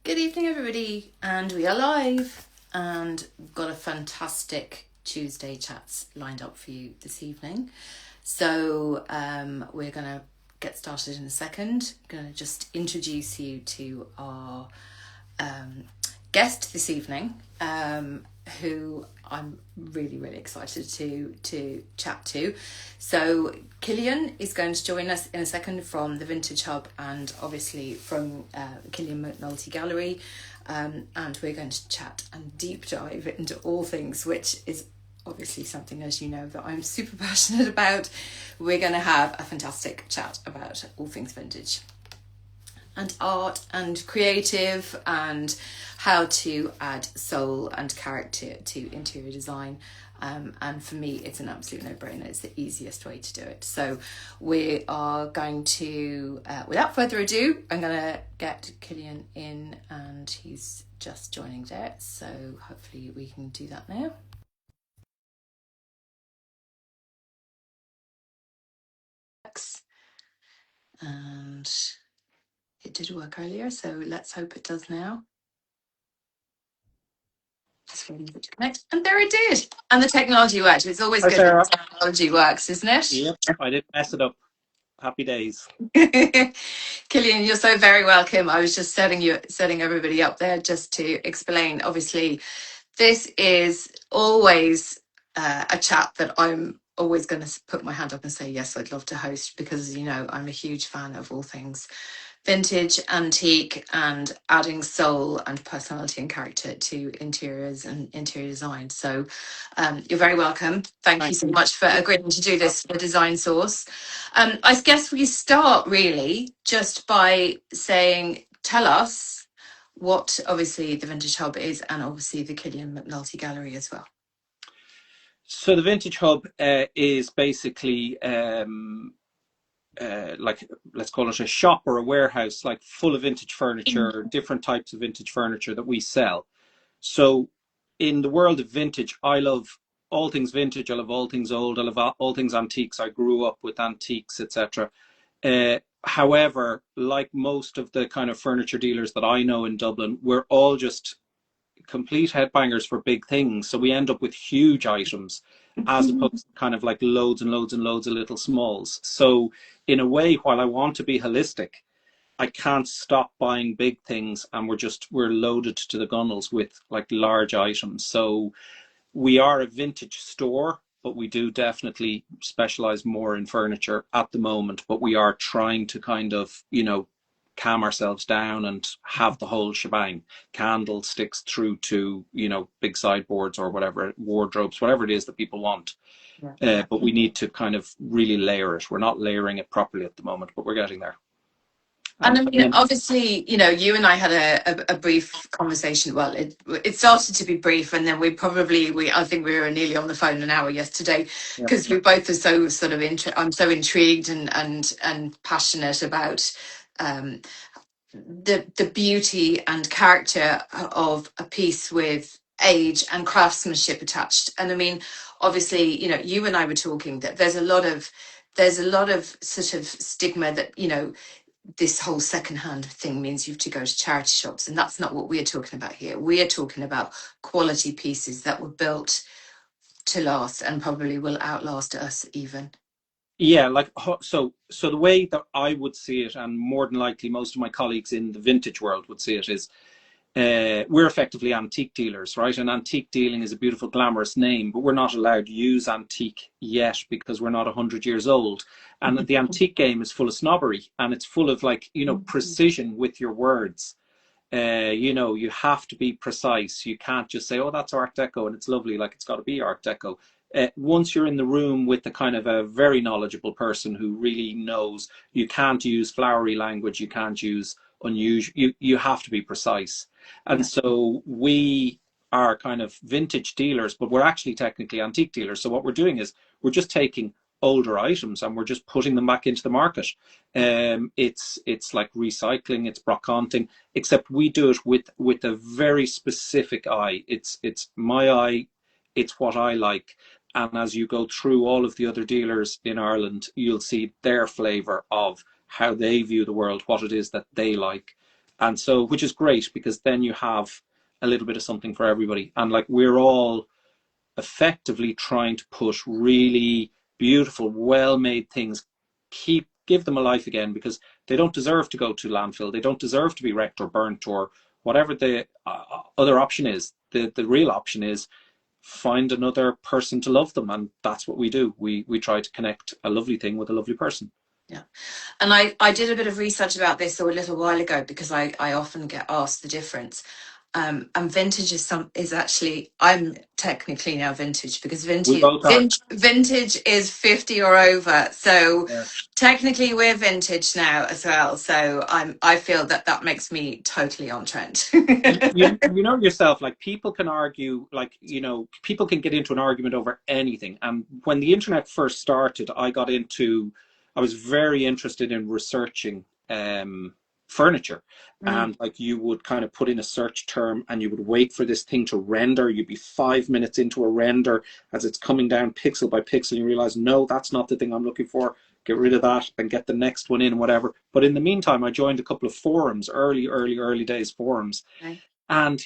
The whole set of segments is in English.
Good evening, everybody, and we are live, and we've got a fantastic Tuesday chats lined up for you this evening. So we're going to get started in a second. I'm going to just introduce you to our guest this evening, who I'm really excited to chat to. So Killian is going to join us in a second from the Vintage Hub and obviously from Killian Nulty Gallery, and we're going to chat and deep dive into all things, which is obviously something, as you know, that I'm super passionate about. We're going to have a fantastic chat about all things vintage and art and creative and how to add soul and character to interior design. And for me, it's an absolute no-brainer. It's the easiest way to do it. So we are going to, without further ado, I'm going to get Killian in, and he's just joining there. So hopefully we can do that now. And it did work earlier, so let's hope it does now. Just waiting for it to connect, and there it did. And the technology worked. It's always good Sarah. that the technology works, isn't it? Yep, I didn't mess it up. Happy days. Killian, you're so very welcome. I was just setting everybody up there just to explain. Obviously, this is always a chat that I'm always going to put my hand up and say, yes, I'd love to host, because, you know, I'm a huge fan of all things vintage, antique, and adding soul and personality and character to interiors and interior design. So you're very welcome. Thank you so much for agreeing to do this for Design Source. I guess we start really just by saying, tell us what obviously the Vintage Hub is, and obviously the Killian McNulty Gallery as well. So the Vintage Hub is basically like, let's call it a shop or a warehouse, like full of vintage furniture, different types of vintage furniture that we sell. So in the world of vintage, I love all things vintage. I love all things old. I love all things antiques. I grew up with antiques, etc. However, like most of the kind of furniture dealers that I know in Dublin, we're all just complete headbangers for big things. So we end up with huge items as opposed to kind of like loads and loads and loads of little smalls. So in a way, while I want to be holistic, I can't stop buying big things, and we're loaded to the gunnels with like large items. So we are a vintage store, but we do definitely specialize more in furniture at the moment. But we are trying to kind of, calm ourselves down and have the whole shebang: candlesticks through to, big sideboards or whatever, wardrobes, whatever it is that people want. But we need to kind of really layer it. We're not layering it properly at the moment, but we're getting there. And I mean, obviously, you know, you and I had a brief conversation. Well, it started to be brief, and then I think we were nearly on the phone an hour yesterday, because we both are so sort of I'm so intrigued and passionate about the beauty and character of a piece with age and craftsmanship attached. And I mean, obviously, you know, you and I were talking that there's a lot of sort of stigma that, you know, this whole secondhand thing means you have to go to charity shops, and that's not what we're talking about here. We are talking about quality pieces that were built to last and probably will outlast us even. Yeah, like, so the way that I would see it, and more than likely most of my colleagues in the vintage world would see it, is we're effectively antique dealers, right? And antique dealing is a beautiful, glamorous name, but we're not allowed to use antique yet because we're not 100 years old. And the antique game is full of snobbery, and it's full of, like, precision with your words. You have to be precise. You can't just say, oh, that's Art Deco and it's lovely. Like, it's got to be Art Deco. Once you're in the room with the kind of a very knowledgeable person who really knows, you can't use flowery language. You can't use unusual. You have to be precise. And so we are kind of vintage dealers, but we're actually technically antique dealers. So what we're doing is we're just taking older items and we're just putting them back into the market. It's like recycling, it's brocanting, except we do it with a very specific eye. It's my eye, it's what I like. And as you go through all of the other dealers in Ireland, you'll see their flavour of how they view the world, what it is that they like. And so, which is great, because then you have a little bit of something for everybody. And like, we're all effectively trying to push really beautiful, well-made things, give them a life again, because they don't deserve to go to landfill. They don't deserve to be wrecked or burnt or whatever the other option is. The real option is find another person to love them, and that's what we do. We try to connect a lovely thing with a lovely person. Yeah. And I did a bit of research about this a little while ago, because I often get asked the difference. And vintage is actually, I'm technically now vintage, because We both are. vintage is 50 or over. So Yeah. technically we're vintage now as well. So I feel that makes me totally on trend. You know yourself, like, people can argue, like, people can get into an argument over anything. And when the internet first started, I was very interested in researching furniture. Mm. And like, you would kind of put in a search term and you would wait for this thing to render. You'd be 5 minutes into a render as it's coming down pixel by pixel. You realize, no, that's not the thing I'm looking for. Get rid of that and get the next one in, whatever. But in the meantime, I joined a couple of forums, early days forums. Okay. And,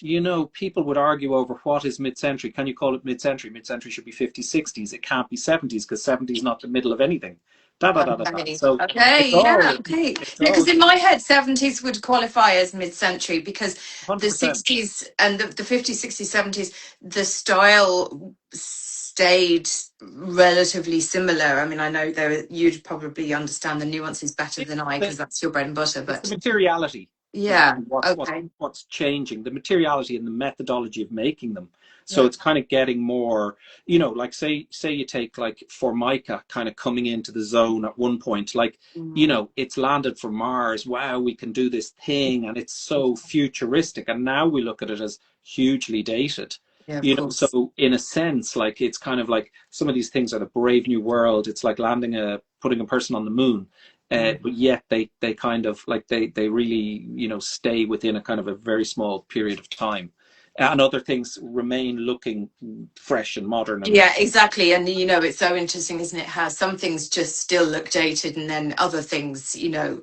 people would argue over what is mid-century. Can you call it mid-century? Mid-century should be 50s, 60s. It can't be 70s, because 70s is not the middle of anything. Da, da, da, da, da. Okay. So Okay. it's Yeah. all, Okay. it's Yeah, because all in my head, 70s would qualify as mid-century, because the 100%. 60s and the 50s, 60s, 70s, the style stayed relatively similar. I mean, I know you'd probably understand the nuances better than I, because that's your bread and butter. It's the But materiality. yeah. Okay. What's changing, the materiality and the methodology of making them. So Yeah. it's kind of getting more, like, say you take, like, Formica kind of coming into the zone at one point, like, Mm. it's landed from Mars. Wow, we can do this thing, and it's so futuristic. And now we look at it as hugely dated. Yeah, of course. So in a sense, like, it's kind of like some of these things are the Brave New World. It's like putting a person on the moon. Mm. But yet they kind of, like, they really, stay within a kind of a very small period of time, and other things remain looking fresh and modern. And Yeah, exactly. And it's so interesting, isn't it, how some things just still look dated, and then other things,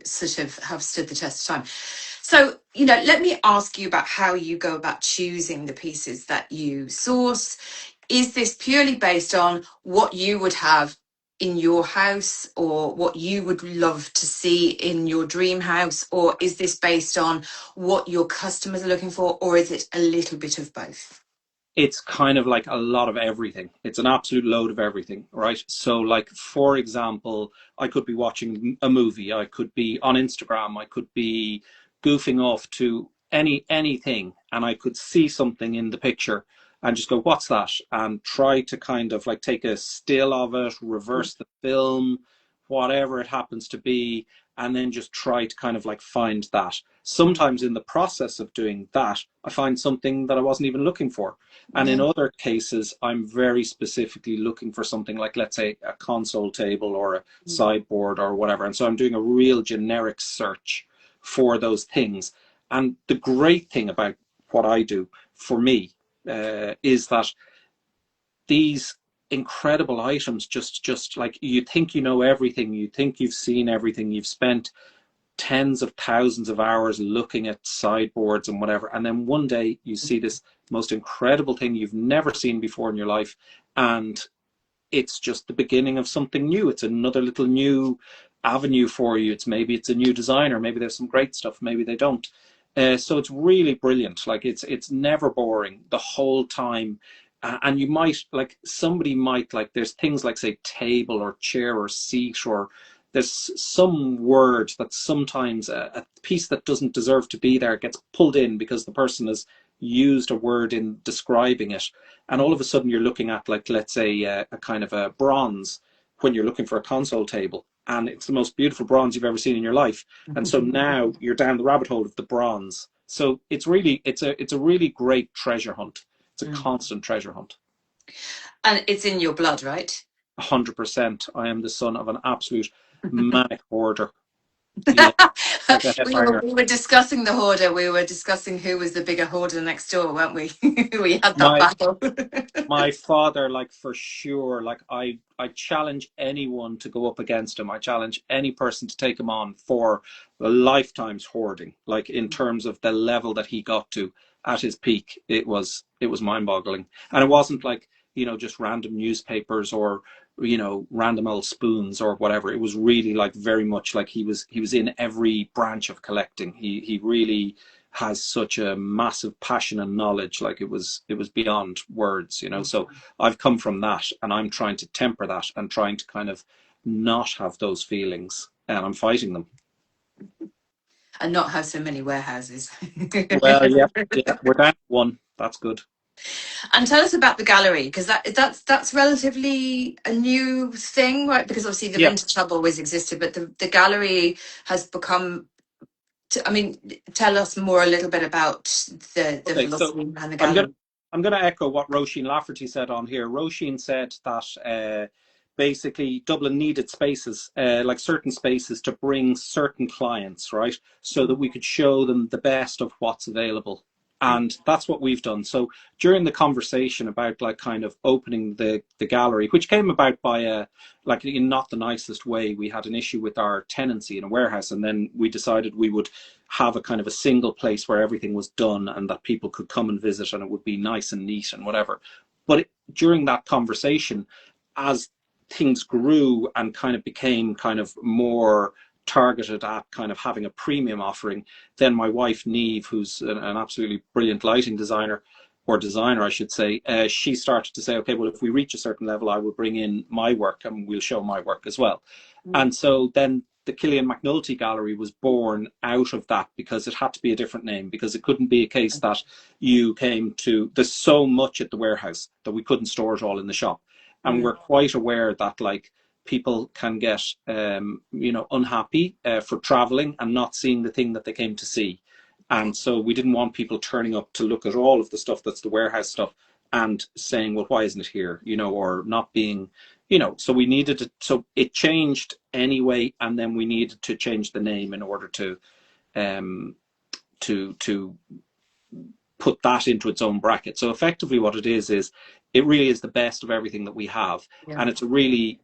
sort of have stood the test of time. So, let me ask you about how you go about choosing the pieces that you source. Is this purely based on what you would have in your house, or what you would love to see in your dream house? Or is this based on what your customers are looking for? Or is it a little bit of both? it's kind of like a lot of everything. It's an absolute load of everything, right? So, like, for example, I could be watching a movie, I could be on Instagram, I could be goofing off to anything, and I could see something in the picture and just go, "What's that?" and try to kind of like take a still of it, reverse the film, whatever it happens to be, and then just try to kind of like find that. Sometimes in the process of doing that, I find something that I wasn't even looking for. And in Yeah. other cases, I'm very specifically looking for something like, let's say, a console table or a sideboard or whatever. And so I'm doing a real generic search for those things. And the great thing about what I do, for me, is that these incredible items, just like, you think you know everything, you think you've seen everything, you've spent tens of thousands of hours looking at sideboards and whatever, and then one day you see this most incredible thing you've never seen before in your life, and it's just the beginning of something new. It's another little new avenue for you. Maybe it's a new designer, maybe there's some great stuff, maybe they don't. So it's really brilliant. Like, it's never boring the whole time. And you might, like, somebody might, like, there's things like, say, table or chair or seat, or there's some word that sometimes a piece that doesn't deserve to be there gets pulled in because the person has used a word in describing it. And all of a sudden you're looking at, like, let's say, a kind of a bronze when you're looking for a console table. And it's the most beautiful bronze you've ever seen in your life. And so now you're down the rabbit hole of the bronze. So it's a really great treasure hunt. It's a constant treasure hunt. And it's in your blood, right? 100%. I am the son of an absolute manic hoarder. Yeah, like a We were, headbanger. we were discussing the hoarder. We were discussing who was the bigger hoarder next door, weren't we? We had that My battle. my father, like for sure, like I challenge anyone to go up against him. I challenge any person to take him on for a lifetime's hoarding. Like in terms of the level that he got to at his peak, it was mind-boggling. And it wasn't like, just random newspapers or random old spoons or whatever. It was really like very much like he was in every branch of collecting. He really has such a massive passion and knowledge. Like it was beyond words. So I've come from that, and I'm trying to temper that and trying to kind of not have those feelings, and I'm fighting them. And not have so many warehouses. Well, yeah, yeah, we're down to one. That's good. And tell us about the gallery, because that's relatively a new thing, right? Because obviously the Yeah. Vintage Hub always existed, but the gallery has become. I mean, tell us more a little bit about the Okay, so velocity and the I'm gonna gallery. I'm gonna echo what Roisin Lafferty said on here. Roisin said that basically Dublin needed spaces, like certain spaces, to bring certain clients, right, so that we could show them the best of what's available. And that's what we've done. So during the conversation about like kind of opening the gallery, which came about by like in not the nicest way, we had an issue with our tenancy in a warehouse, and then we decided we would have a kind of a single place where everything was done and that people could come and visit, and it would be nice and neat and whatever. But during that conversation, as things grew and kind of became kind of more targeted at kind of having a premium offering, then my wife Neve, who's an absolutely brilliant lighting designer, or designer I should say, she started to say, okay, well, if we reach a certain level, I will bring in my work and we'll show my work as well. And so then the Killian McNulty Gallery was born out of that, because it had to be a different name, because it couldn't be a case that you came to, there's so much at the warehouse that we couldn't store it all in the shop. And we're quite aware that like people can get unhappy for traveling and not seeing the thing that they came to see. And so we didn't want people turning up to look at all of the stuff that's the warehouse stuff and saying, well, why isn't it here, or not being, so we needed it. So it changed anyway, and then we needed to change the name in order to to put that into its own bracket. So effectively what it is it really is the best of everything that we have. Yeah. And it's a really,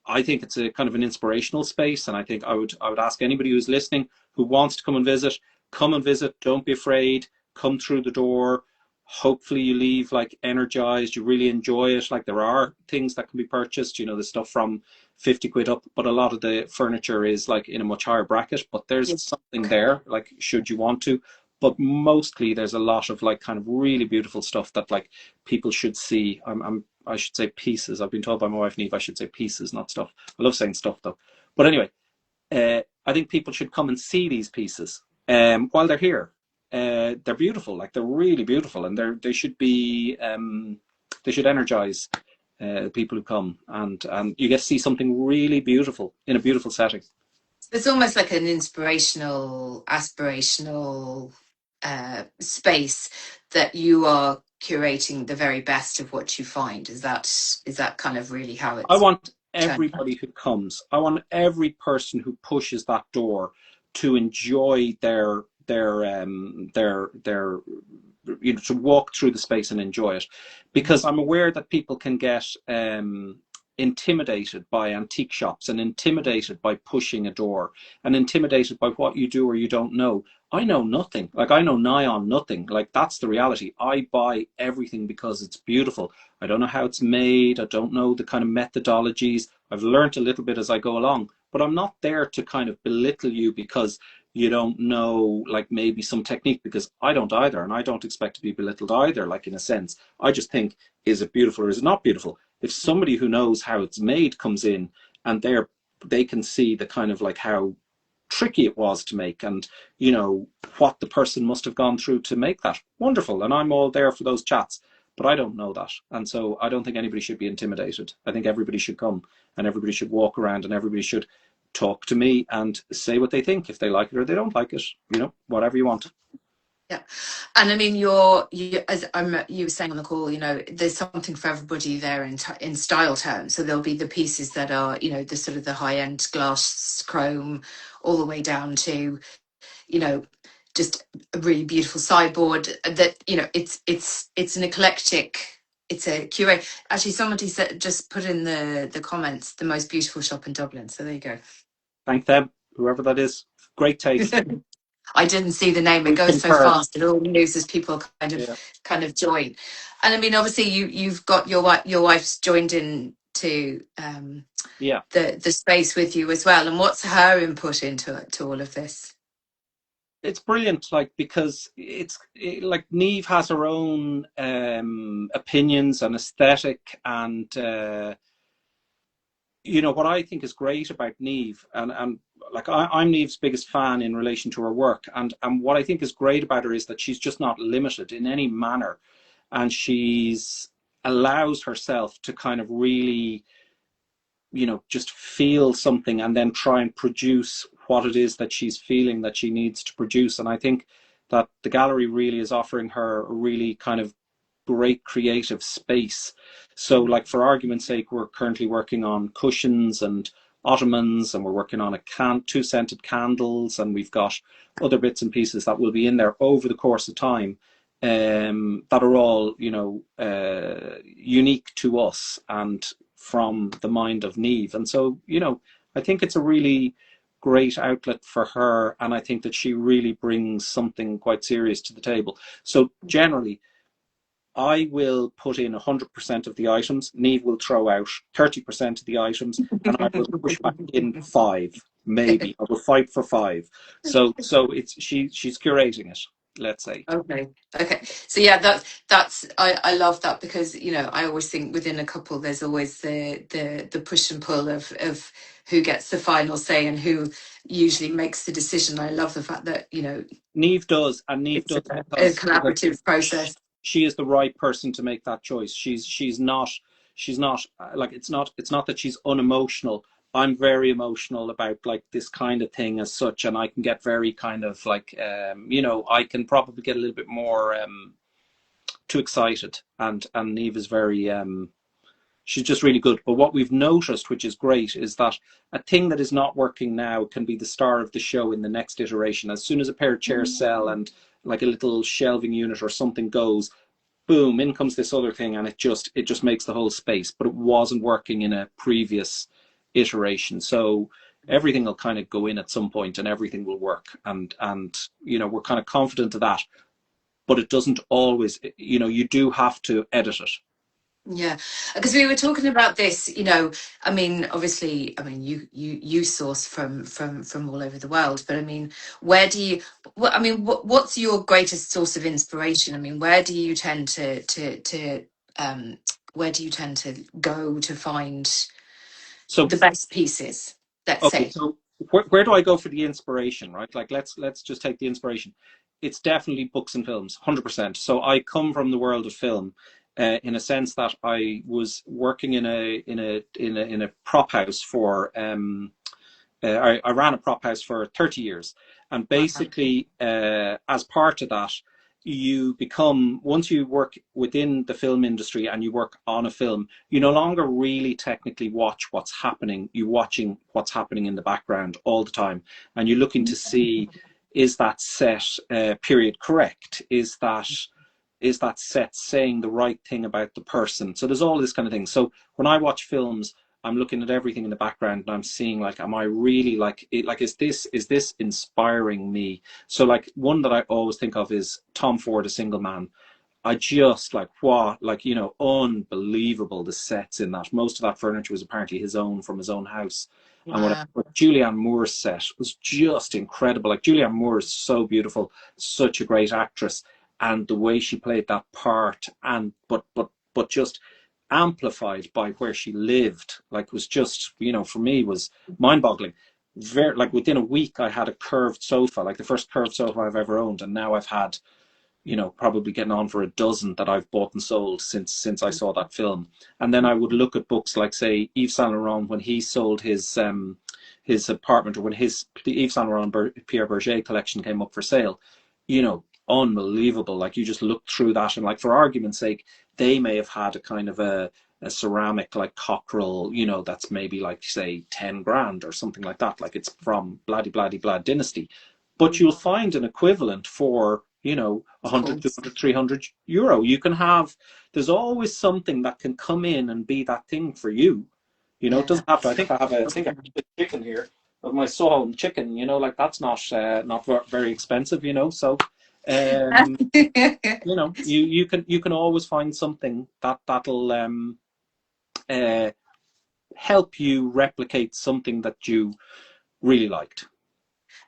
I think it's a kind of an inspirational space. And I think I would ask anybody who's listening who wants to come and visit, come and visit. Don't be afraid. Come through the door. Hopefully you leave like energized. You really enjoy it. Like there are things that can be purchased, the stuff from 50 quid up, but a lot of the furniture is like in a much higher bracket, but there's something there, like should you want to. But mostly there's a lot of like kind of really beautiful stuff that like people should see. I should say pieces. I've been told by my wife Neve I should say pieces, not stuff. I love saying stuff though. But anyway, I think people should come and see these pieces while they're here. They're beautiful, like they're really beautiful, and they should be they should energize people who come, and you get to see something really beautiful in a beautiful setting. It's almost like an inspirational, aspirational space that you are curating the very best of what you find. Is that kind of really how I it's want turned everybody out? who comes, I want every person who pushes that door to enjoy their to walk through the space and enjoy it, because I'm aware that people can get intimidated by antique shops and intimidated by pushing a door and intimidated by what you do or you don't know. I know nothing. Like I know nigh on nothing. Like that's the reality. I buy everything because it's beautiful. I don't know how it's made. I don't know the kind of methodologies. I've learned a little bit as I go along, but I'm not there to kind of belittle you because you don't know like maybe some technique, because I don't either, and I don't expect to be belittled either, like in a sense. I just think, is it beautiful or is it not beautiful? If somebody who knows how it's made comes in and they can see the kind of like how tricky it was to make, and what the person must have gone through to make that, wonderful, and I'm all there for those chats. But I don't know that, and so I don't think anybody should be intimidated. I think everybody should come, and everybody should walk around, and everybody should talk to me and say what they think, if they like it or they don't like it, whatever you want. Yeah, and I mean, as you were saying on the call, you know, there's something for everybody there in style terms. So there'll be the pieces that are, you know, the sort of the high end glass chrome, all the way down to, you know, just a really beautiful sideboard. That, you know, it's an eclectic. It's a curate. Actually, somebody said, just put in the comments, the most beautiful shop in Dublin. So there you go. Thank them, whoever that is. Great taste. I didn't see the name. It We goes so concur. fast. It all moves as people Yeah. kind of join. And I mean, obviously, you've got your wife's joined in to Yeah. the space with you as well. And what's her input into to all of this? It's brilliant, like, because like Neve has her own opinions and aesthetic, and you know what I think is great about Neve, and like I'm Neve's biggest fan in relation to her work, and what I think is great about her is that she's just not limited in any manner, and she's allows herself to kind of really, you know, just feel something and then try and produce what it is that she's feeling that she needs to produce. And I think that the gallery really is offering her a really kind of great creative space. So, like, for argument's sake, we're currently working on cushions and ottomans, and we're working on two scented candles, and we've got other bits and pieces that will be in there over the course of time, that are all, you know, unique to us and from the mind of Neve. And so, you know, I think it's a really great outlet for her, and I think that she really brings something quite serious to the table. So generally, I will put in 100% of the items. Neve will throw out 30% of the items, and I will push back in five, maybe. I will fight for five. So it's she's curating it, let's say. Okay. Okay. So yeah, that's I love that, because, you know, I always think within a couple there's always the push and pull of who gets the final say and who usually makes the decision. I love the fact that, you know, Neve does, and Neve it's does a because collaborative process. she is the right person to make that choice. She's not like, it's not that she's unemotional. I'm very emotional about like this kind of thing as such, and I can get very kind of like, you know, I can probably get a little bit more too excited, and Neve is very she's just really good. But what we've noticed, which is great, is that a thing that is not working now can be the star of the show in the next iteration. As soon as a pair of chairs sell and like a little shelving unit or something goes, boom, in comes this other thing, and it just makes the whole space. But it wasn't working in a previous iteration. So everything will kind of go in at some point and everything will work. And you know, we're kind of confident of that. But it doesn't always, you know, you do have to edit it. Yeah, because we were talking about this, you know, I mean, obviously, I mean, you source from all over the world, but I mean, where do you, I mean, what's your greatest source of inspiration? I mean, where do you tend um, where do you tend to go to find So the best pieces? Let's okay, say. so where do I go for the inspiration, right? Like, let's just take the inspiration. It's definitely books and films, 100%. So I come from the world of film, in a sense that I was working in a prop house for I ran a prop house for 30 years, and Wow. basically, as part of that, you become, once you work within the film industry and you work on a film, you no longer really technically watch what's happening. You're watching what's happening in the background all the time, and you're looking to see, is that set period correct? Is that set saying the right thing about the person? So there's all this kind of thing. So when I watch films, I'm looking at everything in the background and I'm seeing, like, am I really like it, like, is this inspiring me? So like, one that I always think of is Tom Ford, A Single Man. I just like, what, like, you know, unbelievable, the sets in that. Most of that furniture was apparently his own, from his own house. And whatever. Wow. But Julianne Moore's set was just incredible. Like, Julianne Moore is so beautiful, such a great actress, and the way she played that part, and but just amplified by where she lived, like, was just, you know, for me, was mind-boggling. Very, like, within a week I had a curved sofa, like the first curved sofa I've ever owned, and now I've had, you know, probably getting on for a dozen that I've bought and sold since I saw that film. And then I would look at books like, say, Yves Saint Laurent, when he sold his apartment, or when the Yves Saint Laurent Pierre Berger collection came up for sale. You know, unbelievable. Like you just look through that, and like for argument's sake, they may have had a kind of a ceramic like cockerel, you know, that's maybe like say 10 grand or something like that. Like it's from bloody bloody blood dynasty, but you'll find an equivalent for, you know, 100, 200, 300 euro. You can have, there's always something that can come in and be that thing for you. You know, it doesn't have to. I think I have a chicken here of my soul chicken. You know, like that's not very expensive. You know, so you know, you can always find something that'll help you replicate something that you really liked.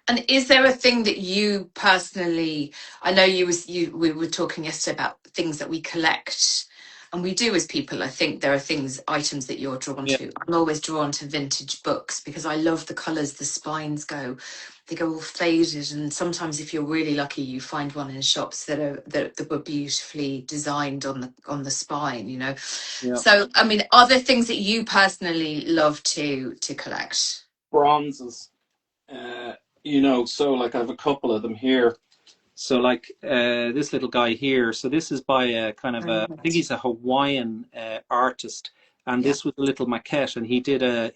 And is there a thing that you personally, I know we were talking yesterday about things that we collect, and we do as people. I think there are items that you're drawn to. I'm always drawn to vintage books because I love the colours, the spines they go all faded, and sometimes if you're really lucky you find one in shops that were beautifully designed on the spine, you know. Yeah. So I mean, are there things that you personally love to collect? Bronzes. You know, so like I have a couple of them here. So like this little guy here. So this is by a kind of I think he's a Hawaiian artist, and this was a little maquette, and he did a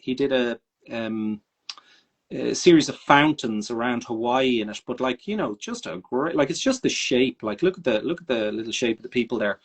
series of fountains around Hawaii in it. But like, you know, just a great, like it's just the shape. Like look at the little shape of the people there.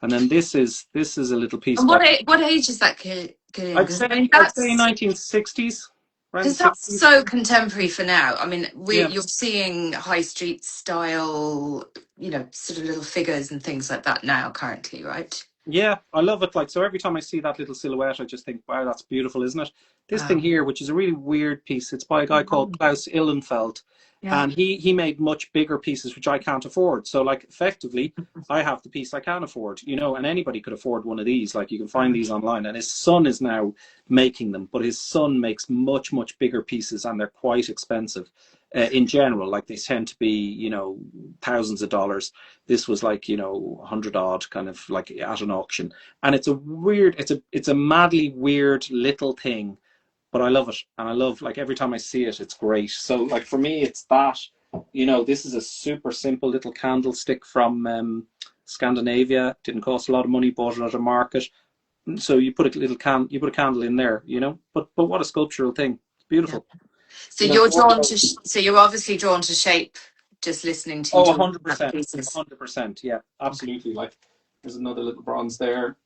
And then this is a little piece. And what age is that, Killian? I'd say 1960s. Because that's so contemporary for now. I mean, you're seeing high street style, you know, sort of little figures and things like that now currently, right? Yeah, I love it. Like, so every time I see that little silhouette, I just think, wow, that's beautiful, isn't it? This thing here, which is a really weird piece, it's by a guy called Klaus Illenfeld. Yeah. And he made much bigger pieces, which I can't afford. So, like, effectively, I have the piece I can afford, you know, and anybody could afford one of these. Like, you can find these online. And his son is now making them, but his son makes much, much bigger pieces, and they're quite expensive in general. Like, they tend to be, you know, thousands of dollars. This was like, you know, 100 odd, kind of like at an auction. And it's a weird, it's a madly weird little thing. But I love it, and I love, like, every time I see it, it's great. So, like, for me, it's that, you know, this is a super simple little candlestick from Scandinavia. Didn't cost a lot of money, bought it at a market. So you put a candle in there, you know. But what a sculptural thing! It's beautiful. Yeah. So you're drawn to, so you're obviously drawn to shape. Just listening to you. 100%, 100%. Yeah, absolutely. Okay. Like, there's another little bronze there.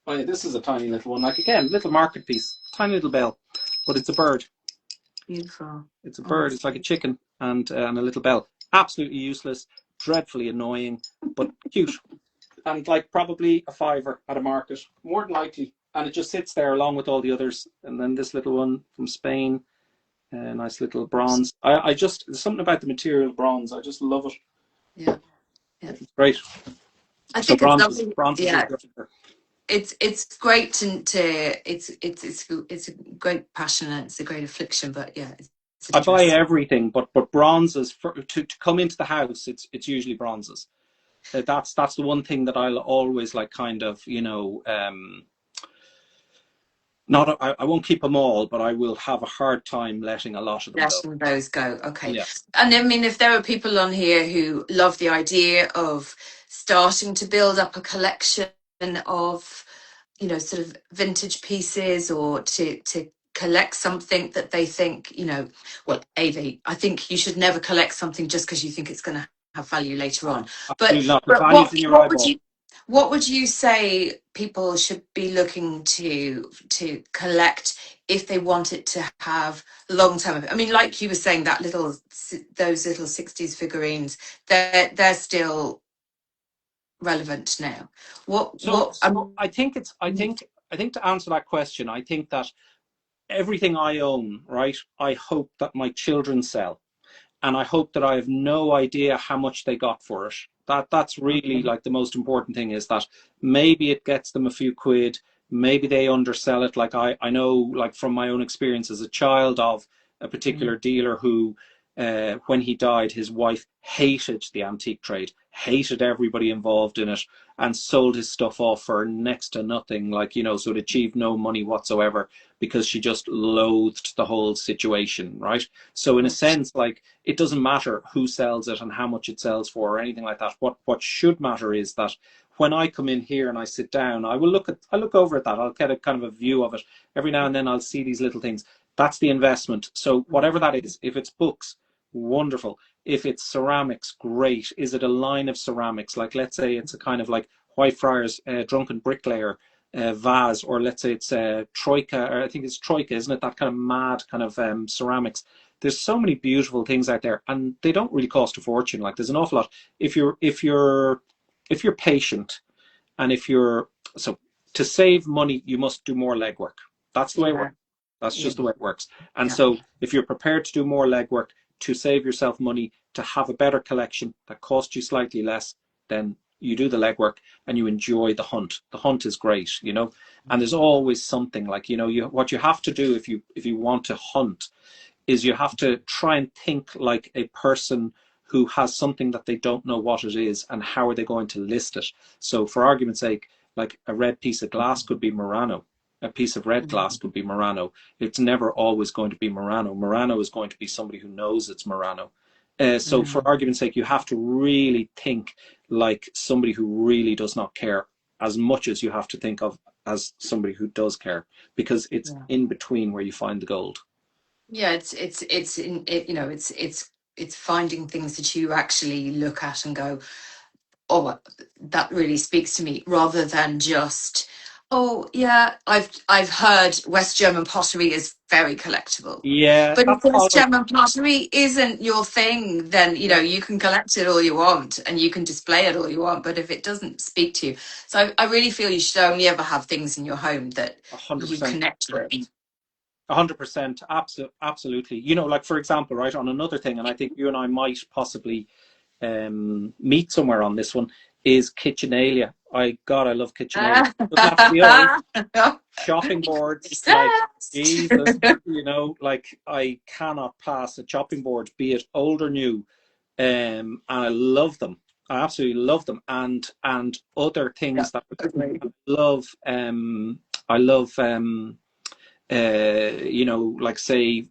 Oh, yeah, this is a tiny little one. Like, again, little market piece, tiny little bell, but it's a bird. Beautiful. It's a bird. It's like a chicken and a little bell. Absolutely useless, dreadfully annoying, but cute. And like probably a $5 at a market, more than likely. And it just sits there along with all the others. And then this little one from Spain, a nice little bronze. I just, there's something about the material bronze. I just love it. Yeah, yeah. It's great. I think it's lovely. Yeah. It's great it's a great passion and it's a great affliction, but yeah. I buy everything, but bronzes to come into the house. It's usually bronzes. That's the one thing that I'll always like, kind of, you know. I won't keep them all, but I will have a hard time letting a lot of them letting those go. Okay. Yeah. And I mean, if there are people on here who love the idea of starting to build up a collection of, you know, sort of vintage pieces, or to collect something that they think, you know, well, I think you should never collect something just because you think it's going to have value later on. Absolutely not. But what would you say people should be looking to collect if they want it to have long term? I mean, like you were saying, those little 60s figurines, they're still relevant now. I think to answer that question, I think that everything I own, right, I hope that my children sell, and I hope that I have no idea how much they got for it. That's really like the most important thing, is that maybe it gets them a few quid, maybe they undersell it. Like I know, like from my own experience as a child of a particular dealer who when he died, his wife hated the antique trade, hated everybody involved in it, and sold his stuff off for next to nothing, like, you know, so it achieved no money whatsoever because she just loathed the whole situation, right? So in a sense, like, it doesn't matter who sells it and how much it sells for or anything like that. What should matter is that when I come in here and I sit down, I look over at that. I'll get a kind of a view of it. Every now and then I'll see these little things. That's the investment. So whatever that is, if it's books, wonderful. If it's ceramics, great. Is it a line of ceramics? Like, let's say it's a kind of like Whitefriars Drunken Bricklayer vase, or let's say it's Troika, or I think it's Troika, isn't it? That kind of mad kind of ceramics. There's so many beautiful things out there, and they don't really cost a fortune. Like, there's an awful lot. If you're patient, and so to save money, you must do more legwork. That's the way it works. That's just the way it works. And so if you're prepared to do more legwork to save yourself money, to have a better collection that costs you slightly less, then you do the legwork and you enjoy the hunt. The hunt is great, you know, and there's always something, like, you know, what you have to do if you want to hunt is you have to try and think like a person who has something that they don't know what it is, and how are they going to list it. So for argument's sake, like, a red piece of glass could be Murano. A piece of red glass could be Murano. It's never always going to be Murano. Murano is going to be somebody who knows it's Murano. So for argument's sake, you have to really think like somebody who really does not care, as much as you have to think of as somebody who does care, because it's in between where you find the gold. Yeah, it's finding things that you actually look at and go, oh, that really speaks to me, rather than just, oh yeah, I've heard West German pottery is very collectible. Yeah, But if that's West all. German pottery isn't your thing, then you can collect it all you want and you can display it all you want. But if it doesn't speak to you, so I really feel you should only ever have things in your home that you 100%. connect with. 100%, absolutely. You know, like, for example, right, on another thing, and I think you and I might possibly meet somewhere on this one, is Kitchenalia. I love Kitchenalia. It doesn't have to be old. Shopping boards, like, Jesus, you know, like, I cannot pass a chopping board, be it old or new, and I love them. I absolutely love them, and other things that I love. I love. You know, like, say,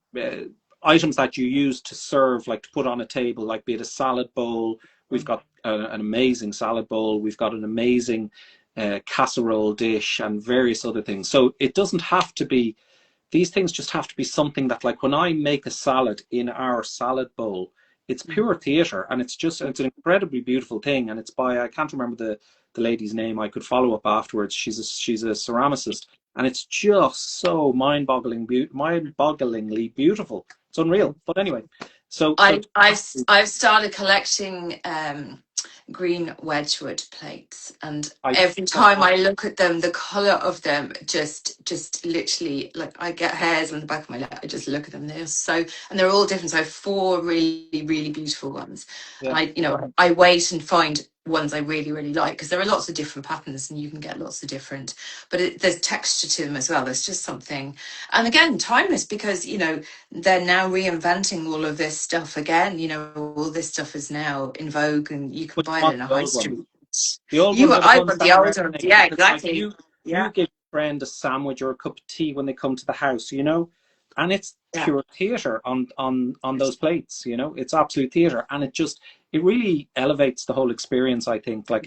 items that you use to serve, like to put on a table, like, be it a salad bowl. We've got an amazing salad bowl. We've got an amazing casserole dish and various other things. So it doesn't have to be, these things just have to be something that, like, when I make a salad in our salad bowl, it's pure theatre, and it's an incredibly beautiful thing. And it's by, I can't remember the lady's name. I could follow up afterwards. She's a ceramicist, and it's just so mind-bogglingly beautiful. It's unreal. But anyway, so I've started collecting green Wedgwood plates, and every time I look at them, the color of them just literally, like, I get hairs on the back of my neck. I just look at them. And they're all different. So I have 4 really, really beautiful ones. And I wait and find ones I really, really like, because there are lots of different patterns and you can get lots of different, but there's texture to them as well. There's just something, and again, timeless, because they're now reinventing all of this stuff again. All this stuff is now in vogue, and you can buy it in a high street. The old ones are the ones that resonate. Yeah, exactly. Like, you give a friend a sandwich or a cup of tea when they come to the house, and it's pure theatre on those plates. It's absolute theatre, and it really elevates the whole experience, I think. Like,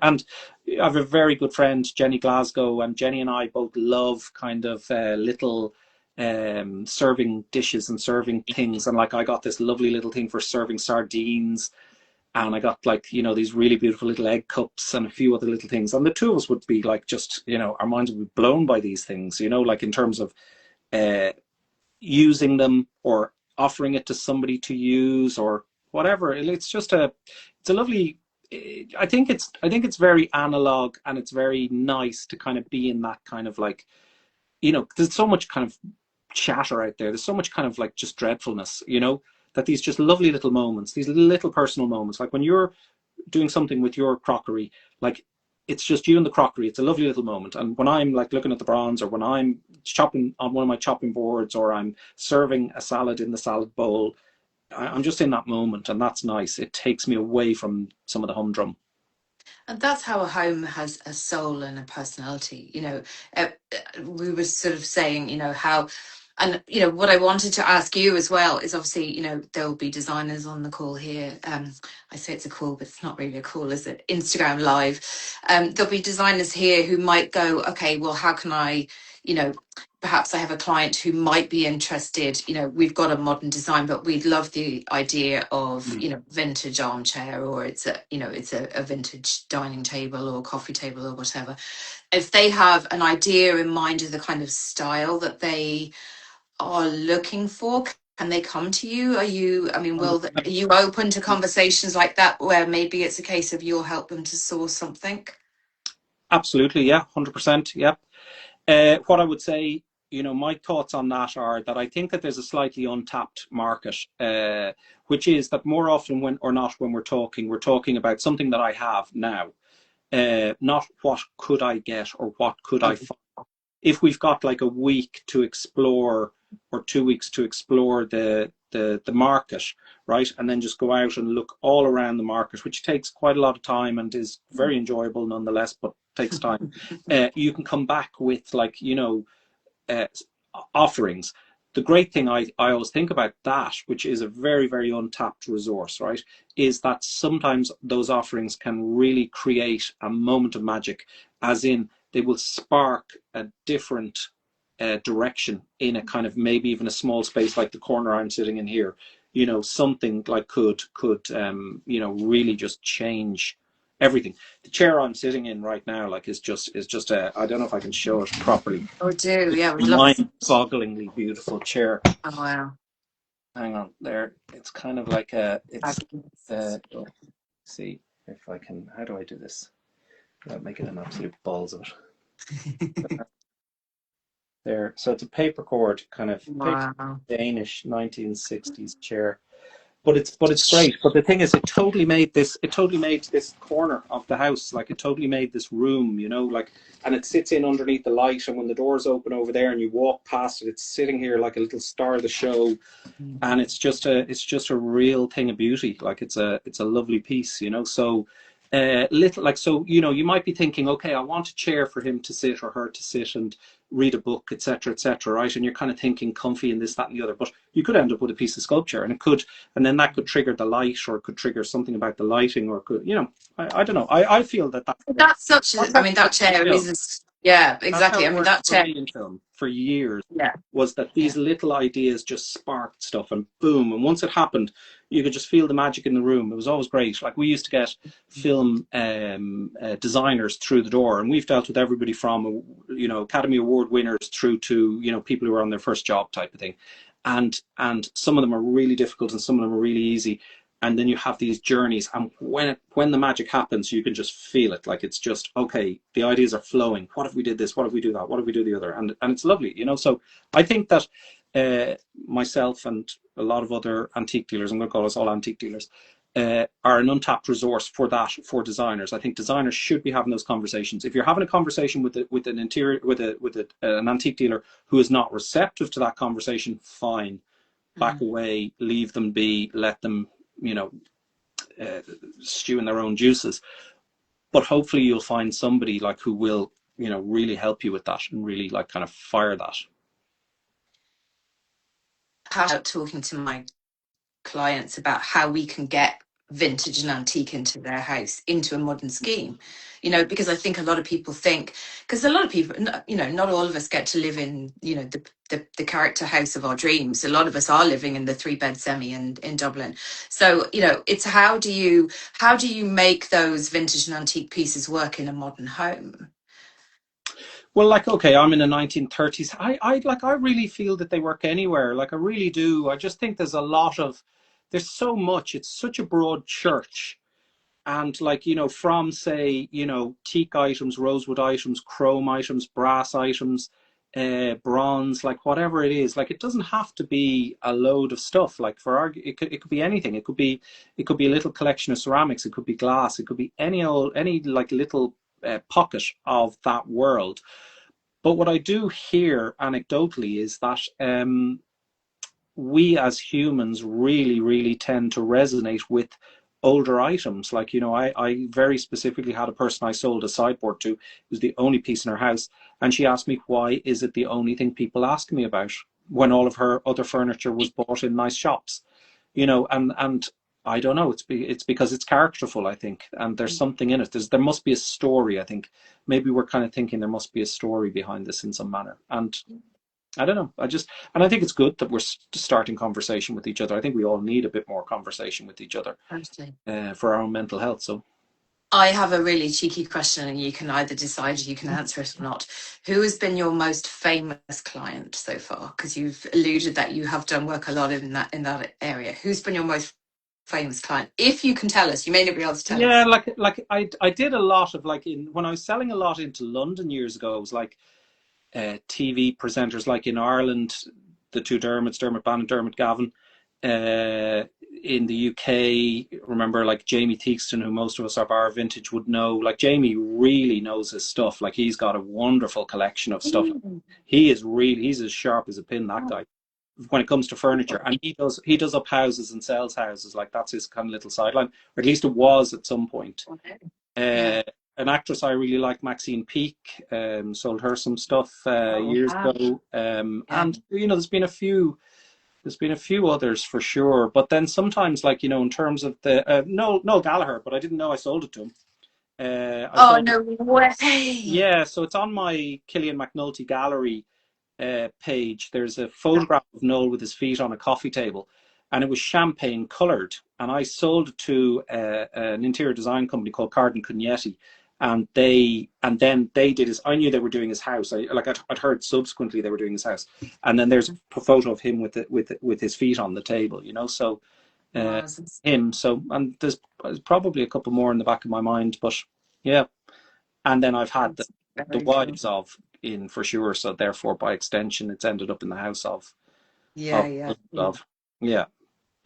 and I have a very good friend, Jenny Glasgow, and Jenny and I both love kind of little serving dishes and serving things. And, like, I got this lovely little thing for serving sardines, and I got, like, these really beautiful little egg cups and a few other little things. And the two of us would be like, just, our minds would be blown by these things, like, in terms of using them or offering it to somebody to use or whatever. It's a lovely, I think it's very analog, and it's very nice to kind of be in that kind of, like, there's so much kind of chatter out there. There's so much kind of, like, just dreadfulness, that these just lovely little moments, these little personal moments, like when you're doing something with your crockery, like, it's just you and the crockery. It's a lovely little moment. And when I'm, like, looking at the bronze, or when I'm chopping on one of my chopping boards, or I'm serving a salad in the salad bowl, I'm just in that moment, and that's nice. It takes me away from some of the humdrum. And that's how a home has a soul and a personality. We were sort of saying, how, and what I wanted to ask you as well is obviously, there will be designers on the call here. I say it's a call, but it's not really a call, is it? Instagram Live. There'll be designers here who might go, okay, well, how can I, perhaps I have a client who might be interested, we've got a modern design, but we'd love the idea of, vintage armchair, or it's a vintage dining table or coffee table or whatever. If they have an idea in mind of the kind of style that they are looking for, can they come to you? Are you open to conversations like that where maybe it's a case of you'll help them to source something? Absolutely, yeah, 100%, yeah. What I would say, my thoughts on that are that I think that there's a slightly untapped market, which is that more often when we're talking about something that I have now, not what could I get or what could I find. If we've got like a week to explore or 2 weeks to explore the market, right, and then just go out and look all around the market, which takes quite a lot of time and is very enjoyable nonetheless, but takes time. You can come back with offerings. The great thing I always think about that, which is a very, very untapped resource, right, is that sometimes those offerings can really create a moment of magic, as in they will spark a different direction in a kind of maybe even a small space like the corner I'm sitting in here. Something like could really just change everything. The chair I'm sitting in right now, like, is just I don't know if I can show it properly. Oh, do yeah, we'd love to. Mind-bogglingly beautiful chair. Oh, wow. Hang on, there. It's kind of like see if I can. How do I do this without making an absolute balls of it? There. So it's a paper cord kind of Wow. Danish 1960s chair. But it's great. But the thing is, it totally made this corner of the house, like it totally made this room, and it sits in underneath the light, and when the doors open over there and you walk past it, it's sitting here like a little star of the show, and it's just a real thing of beauty. Like it's a lovely piece, So you might be thinking, okay, I want a chair for him to sit or her to sit and read a book, etc., right? And you're kind of thinking comfy and this, that, and the other, but you could end up with a piece of sculpture, and then that could trigger the light, or it could trigger something about the lighting, or could, I don't know. I feel That's such a, that chair is, yeah, exactly. That for chair, me in film for years, yeah, was that these little ideas just sparked stuff, and boom, and once it happened, you could just feel the magic in the room. It was always great. Like, we used to get film designers through the door, and we've dealt with everybody from Academy Award winners through to people who are on their first job type of thing, and some of them are really difficult and some of them are really easy. And then you have these journeys, and when the magic happens, you can just feel it. Like, it's just, okay, the ideas are flowing. What if we did this? What if we do that? What if we do the other? And it's lovely, So I think that myself and a lot of other antique dealers, I'm going to call us all antique dealers, are an untapped resource for that, for designers. I think designers should be having those conversations. If you're having a conversation with an antique dealer who is not receptive to that conversation, fine, back away, leave them be, let them stew in their own juices. But hopefully you'll find somebody like who will really help you with that and really like kind of fire that. Talking to my clients about how we can get vintage and antique into their house, into a modern scheme, because I think a lot of people think, because a lot of people, not all of us get to live in the character house of our dreams. A lot of us are living in the 3-bed semi in Dublin. So it's how do you make those vintage and antique pieces work in a modern home? Well, like, okay, I'm in the 1930s. I really feel that they work anywhere. Like, I really do. I just think there's so much. It's such a broad church. And like, from say, teak items, rosewood items, chrome items, brass items, bronze, like whatever it is, like, it doesn't have to be a load of stuff. Like, it could be anything. It could be a little collection of ceramics. It could be glass. It could be any like little pocket of that world. But what I do hear anecdotally is that we as humans really, really tend to resonate with older items. Like, I very specifically had a person I sold a sideboard to. It was the only piece in her house. And she asked me, why is it the only thing people ask me about when all of her other furniture was bought in nice shops? And I don't know. It's because it's characterful, I think, and there's something in it. There must be a story. I think maybe we're kind of thinking there must be a story behind this in some manner. And I don't know. I think it's good that we're starting conversation with each other. I think we all need a bit more conversation with each other for our own mental health. So I have a really cheeky question, and you can either decide you can answer it or not. Who has been your most famous client so far? Because you've alluded that you have done work a lot in that area. Who's been your most famous client? If you can tell us, you may not be able to tell us. yeah, like I did a lot of like when I was selling a lot into London years ago. It was like TV presenters, like in Ireland, the two Dermot Bannon, Dermot Gavin. In the UK, remember like Jamie Theakston, who most of us at Bar Vintage would know. Like Jamie really knows his stuff. Like he's got a wonderful collection of stuff. He's as sharp as a pin, that guy, when it comes to furniture. And he does up houses and sells houses. Like that's his kind of little sideline, or at least it was at some point. An actress I really like, Maxine Peake, sold her some stuff years ago. And there's been a few others for sure. But then sometimes, like, in terms of the Noel Gallagher, but I didn't know I sold it to him. No way! Yeah, so it's on my Killian McNulty gallery page. There's a photograph of Noel with his feet on a coffee table, and it was champagne coloured. And I sold it to an interior design company called Cardin Cognetti. And then they did his. I knew they were doing his house. I'd heard subsequently they were doing his house, and then there's a photo of him with his feet on the table. So him. So, and there's probably a couple more in the back of my mind, but yeah. And then I've had the wives of in for sure. So therefore, by extension, it's ended up in the house of. Yeah.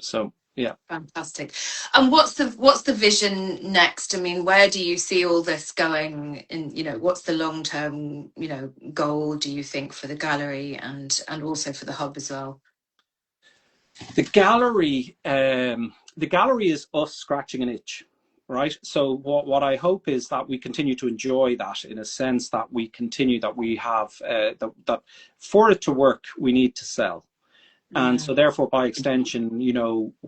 So. Yeah. Fantastic. And what's the vision next? I mean, where do you see all this going? And what's the long term goal, do you think, for the gallery and also for the hub as well? The gallery is us scratching an itch, right? So what I hope is that we continue to enjoy that, in a sense that we continue, that we have that for it to work, we need to sell. And so therefore, by extension,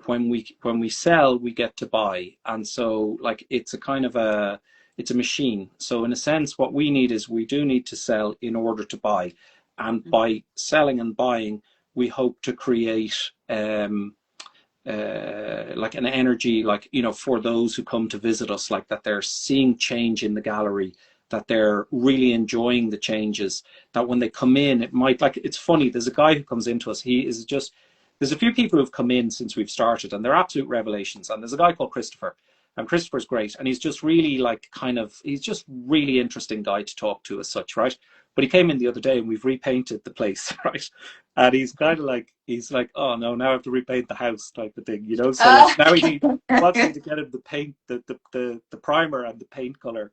when we sell, we get to buy. And so like it's a machine. So in a sense, what we need is we do need to sell in order to buy. And by selling and buying, we hope to create like an energy, like, for those who come to visit us, like that they're seeing change in the gallery, that they're really enjoying the changes, that when they come in, it might, like, it's funny, there's a guy who comes into us, there's a few people who've come in since we've started, and they're absolute revelations. And there's a guy called Christopher, and Christopher's great, and he's just really he's just really interesting guy to talk to as such, right? But he came in the other day and we've repainted the place, right? And he's kind of like, oh no, now I have to repaint the house type of thing, So now he wants me to get him the paint, the primer and the paint color,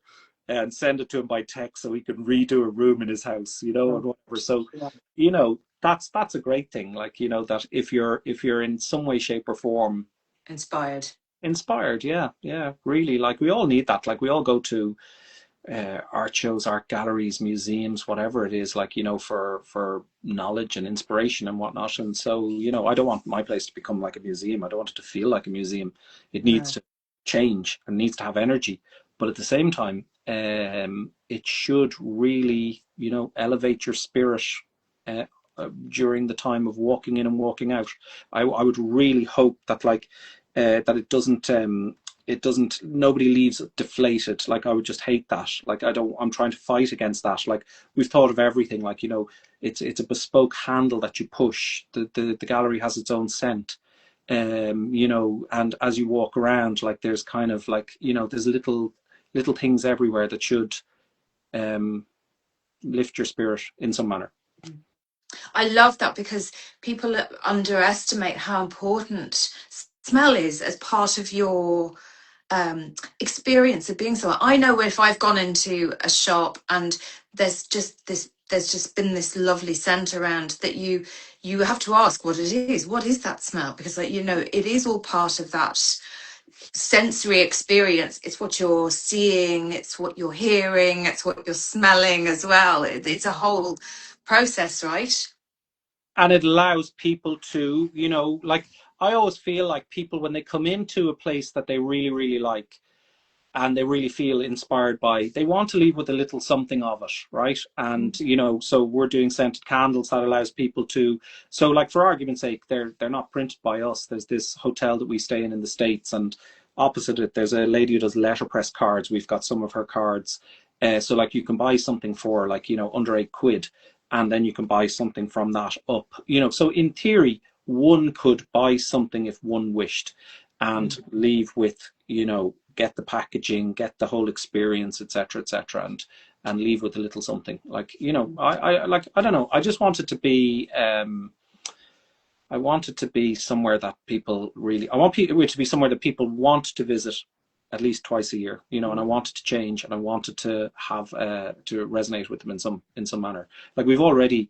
and send it to him by text so he can redo a room in his house, and whatever. So, that's a great thing. Like, that if you're in some way, shape or form inspired, yeah, really. Like, we all need that. Like, we all go to art shows, art galleries, museums, whatever it is, like, for knowledge and inspiration and whatnot. And so, I don't want my place to become like a museum. I don't want it to feel like a museum. It needs to change and needs to have energy. But at the same time, it should really, elevate your spirit during the time of walking in and walking out. I would really hope that, like, that it doesn't, nobody leaves deflated. Like, I would just hate that. Like, I'm trying to fight against that. Like, we've thought of everything, like, it's a bespoke handle that you push. The gallery has its own scent. And as you walk around, like, there's kind of like, there's little things everywhere that should lift your spirit in some manner. I love that, because people underestimate how important smell is as part of your experience of being somewhere. I know if I've gone into a shop and there's just this there's just been this lovely scent around that you have to ask what it is. What is that smell? Because, like, you know, it is all part of that sensory experience. It's what you're seeing, it's what you're hearing, it's what you're smelling as well. It's a whole process, right? And it allows people to, you know, like, I always feel like people, when they come into a place that they really, really like, and they really feel inspired by, they want to leave with a little something of it, right? And you know, so we're doing scented candles that allows people to, so like, for argument's sake, they're not printed by us. There's this hotel that we stay in the States, and opposite it there's a lady who does letterpress cards. We've got some of her cards, so like, you can buy something for, like, you know, under £8, and then you can buy something from that up, you know. So in theory, one could buy something if one wished, and leave with, you know, get the packaging, get the whole experience, etc., and leave with a little something. Like, you know, I like, I don't know, I just wanted to be, I wanted to be somewhere that people really, I want people to be somewhere that people want to visit at least twice a year, you know. And I wanted to change, and I wanted to have to resonate with them in some manner. Like, we've already,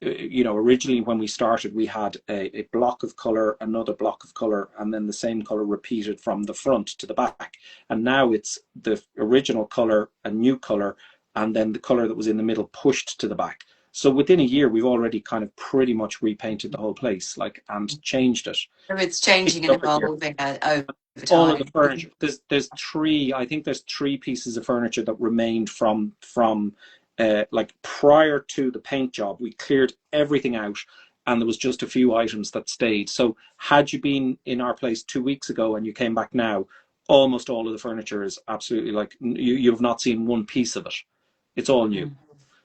you know, originally when we started, we had a block of color, another block of color, and then the same color repeated from the front to the back. And now it's the original color, a new color, and then the color that was in the middle pushed to the back. So within a year, we've already kind of pretty much repainted the whole place, like, and changed it. So it's changing and evolving over All of the time. furniture. There's three. I think there's three pieces of furniture that remained from like, prior to the paint job. We cleared everything out, and there was just a few items that stayed. So had you been in our place 2 weeks ago and you came back now, almost all of the furniture is absolutely, like, you have not seen one piece of it. It's all new.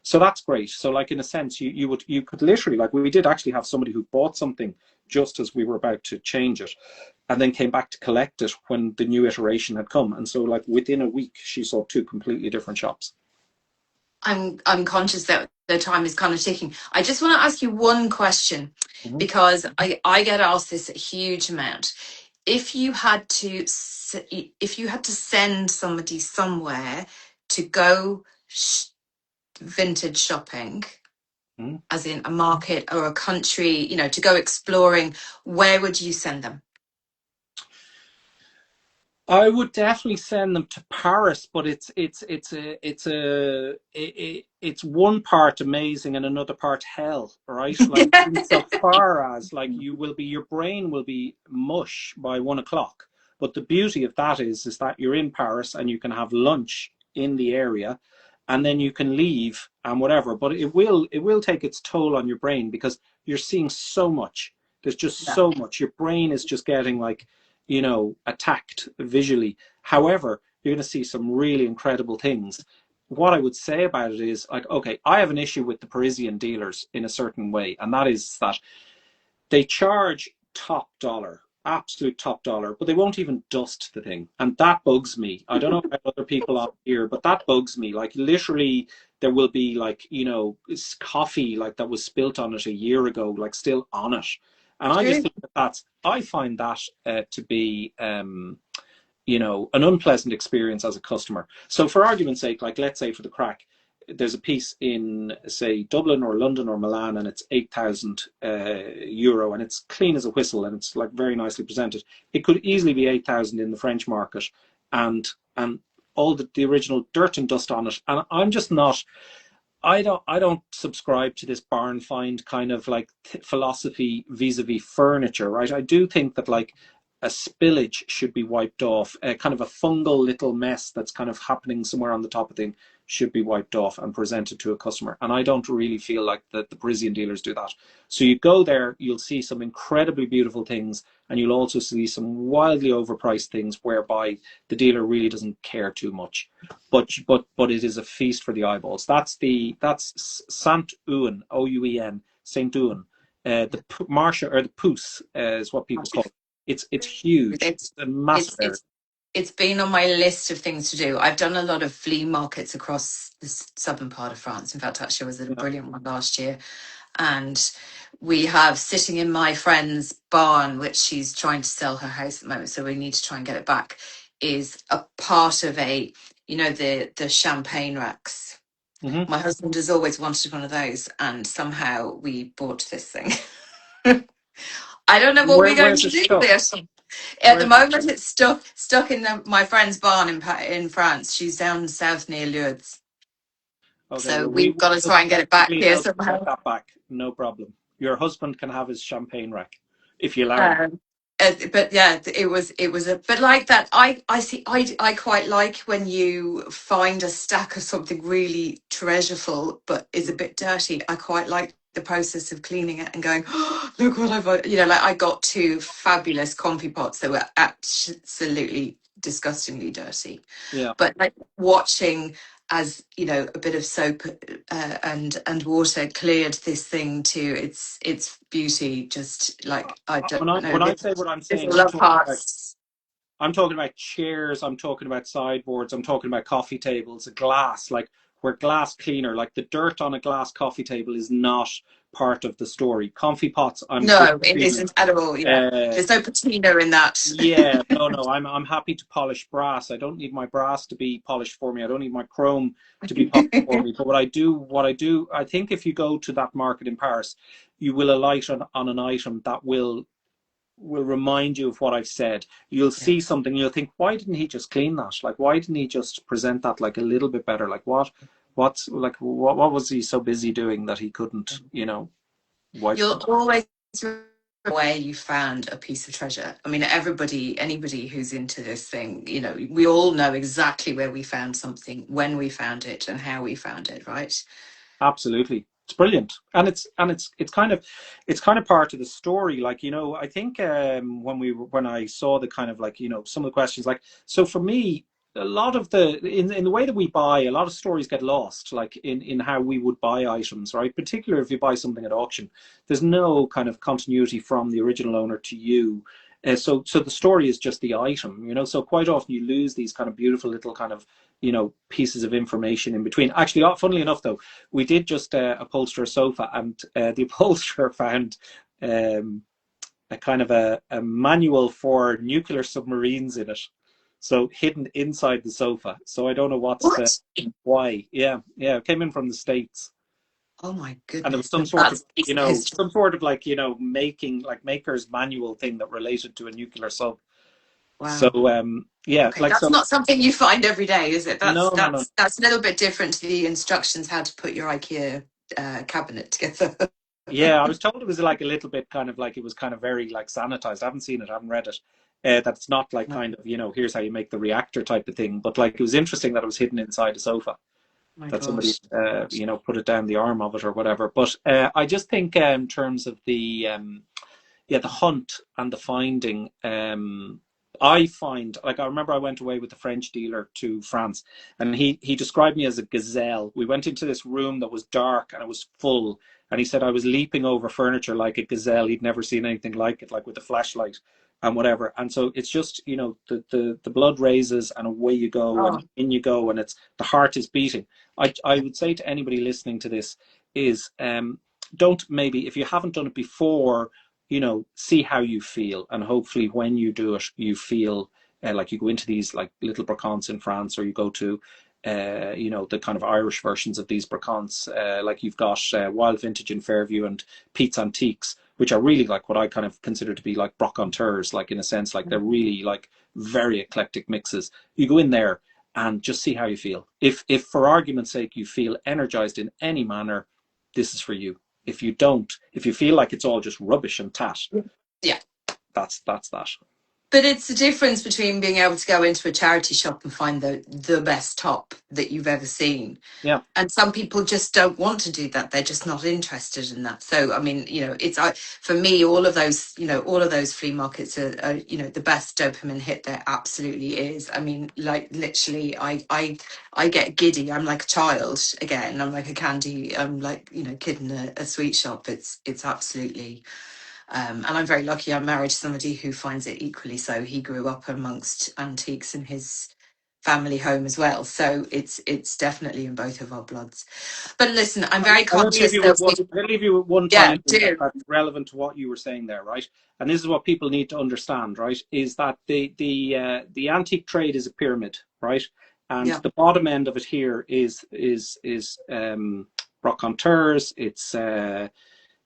So that's great. So, like, in a sense, you could literally, like, we did actually have somebody who bought something just as we were about to change it, and then came back to collect it when the new iteration had come. And so, like, within a week, she saw two completely different shops. I'm conscious that the time is kind of ticking. I just want to ask you one question, Mm-hmm. because I get asked this a huge amount. If you had to send somebody somewhere to go vintage shopping, as in a market or a country, you know, to go exploring, where would you send them? I would definitely send them to Paris, but it's one part amazing and another part hell, right? Like, so far as, like, your brain will be mush by 1 o'clock. But the beauty of that is that you're in Paris and you can have lunch in the area, and then you can leave and whatever. But it will take its toll on your brain, because you're seeing so much. There's just so much. Your brain is just getting, like, you know, attacked visually. However, you're going to see some really incredible things. What I would say about it is, like, okay, I have an issue with the Parisian dealers in a certain way, and that is that they charge top dollar, absolute top dollar, but they won't even dust the thing. And that bugs me. I don't know about other people out here, but that bugs me. Like, literally, there will be, like, you know, coffee, like, that was spilt on it a year ago, like, still on it. And I just think I find that to be, you know, an unpleasant experience as a customer. So, for argument's sake, like, let's say for the crack, there's a piece in, say, Dublin or London or Milan, and it's €8,000, and it's clean as a whistle, and it's, like, very nicely presented. It could easily be 8,000 in the French market, and all the original dirt and dust on it. And I'm just not. I don't subscribe to this barn find kind of, like, philosophy vis-a-vis furniture, right? I do think that, like, a spillage should be wiped off. A kind of a fungal little mess that's kind of happening somewhere on the top of thing should be wiped off and presented to a customer. And I don't really feel like the Parisian dealers do that. So you go there, you'll see some incredibly beautiful things, and you'll also see some wildly overpriced things whereby the dealer really doesn't care too much. But it is a feast for the eyeballs. That's Saint Ouen, Ouen, Saint Ouen. The Marcia, or the Pousse, is what people call it. It's huge. It's a massive area. It's been on my list of things to do. I've done a lot of flea markets across the southern part of France. In fact, actually, I was at a brilliant one last year. And we have, sitting in my friend's barn, which she's trying to sell her house at the moment, so we need to try and get it back, is a part of a, you know, the champagne racks. Mm-hmm. My husband has always wanted one of those, and somehow we bought this thing. I don't know what we're going Where's to it do with stuck? it. At the Where's it? moment, it's stuck in my friend's barn in France. She's down south near Lourdes. Okay, So well, we've got to will try and get it back definitely here help you get somehow. that back. No problem. Your husband can have his champagne rack if you allow him. Um, but yeah, it was a but like that. I see. I quite like when you find a stack of something really treasureful, but is a bit dirty. I quite like the process of cleaning it and going, oh, look what I've. Like I got two fabulous confit pots that were absolutely disgustingly dirty, Yeah. but like watching as a bit of soap and water cleared this thing to its beauty. Just like I don't know, When I say what I'm saying, little love hearts. I'm talking about chairs, I'm talking about sideboards, I'm talking about coffee tables, a glass, like where glass cleaner, like the dirt on a glass coffee table is not part of the story. Comfy pots, I'm No, it completely. isn't at all. Yeah, Uh, there's no patina in that. yeah, no, I'm happy to polish brass. I don't need my brass to be polished for me. I don't need my chrome to be polished for me. But I think if you go to that market in Paris, you will alight on an item that will remind you of what I've said. You'll Yeah. see something, you'll think, why didn't he just clean that? Like, why didn't he just present that like a little bit better? Like, what was he so busy doing that he couldn't, wipe You'll them? always remember where you found a piece of treasure. I mean, anybody who's into this thing, we all know exactly where we found something, when we found it, and how we found it, right? Absolutely. It's brilliant. And it's kind of part of the story. Like, I think when I saw the kind of like, some of the questions, like, so for me, a lot of in the way that we buy, a lot of stories get lost, like in how we would buy items, right? Particularly if you buy something at auction, there's no kind of continuity from the original owner to you. So the story is just the item, so quite often you lose these kind of beautiful little kind of, pieces of information in between. Actually, funnily enough, though, we did just upholster a sofa, and the upholsterer found a kind of a manual for nuclear submarines in it, so hidden inside the sofa. So I don't know What? why. Yeah, it came in from the States, Oh my and there was goodness. some sort of That's a piece of history. like making like maker's manual thing that related to a nuclear sub. So Wow. yeah, Okay, like that's so. not something you find every day, is it? That's No, no, no. that's that's a little bit different to the instructions how to put your IKEA cabinet together. Yeah, I was told it was like a little bit kind of like it was kind of very like sanitized. I haven't seen it, I haven't read it. That it's not like Oh kind of, here's how you make the reactor type of thing. But like it was interesting that it was hidden inside a sofa, my that somebody, gosh. put it down the arm of it or whatever. But I just think in terms of the hunt and the finding, I find, like, I remember I went away with the French dealer to France, and he described me as a gazelle. We went into this room that was dark and it was full, and he said I was leaping over furniture like a gazelle. He'd never seen anything like it, like with a flashlight and whatever. And so it's just, the blood raises and away you go Oh, and in you go, and it's the heart is beating. I would say to anybody listening to this is, don't, maybe if you haven't done it before, see how you feel, and hopefully when you do it, you feel like you go into these like little brocants in France, or you go to, the kind of Irish versions of these brocants, like you've got Wild Vintage in Fairview and Pete's Antiques, which are really like what I kind of consider to be like brocanteurs, like in a sense, like they're really like very eclectic mixes. You go in there and just see how you feel. If for argument's sake you feel energized in any manner, this is for you. If you don't, if you feel like it's all just rubbish and tat, yeah. that's that. But it's the difference between being able to go into a charity shop and find the best top that you've ever seen. Yeah, And some people just don't want to do that. They're just not interested in that. So, I mean, it's for me, all of those flea markets are the best dopamine hit there absolutely is. I mean, like literally, I get giddy. I'm like a child again. I'm like a candy. I'm like kid in a sweet shop. It's absolutely. And I'm very lucky. I'm married to somebody who finds it equally so. He grew up amongst antiques in his family home as well. So it's definitely in both of our bloods. But listen, I'm very I'm going to leave conscious you that with one. I'm going to leave you with one yeah, final thing do. that's relevant to what you were saying there, right? And this is what people need to understand, right? Is that the antique trade is a pyramid, right? And the bottom end of it here is brocanteurs, it's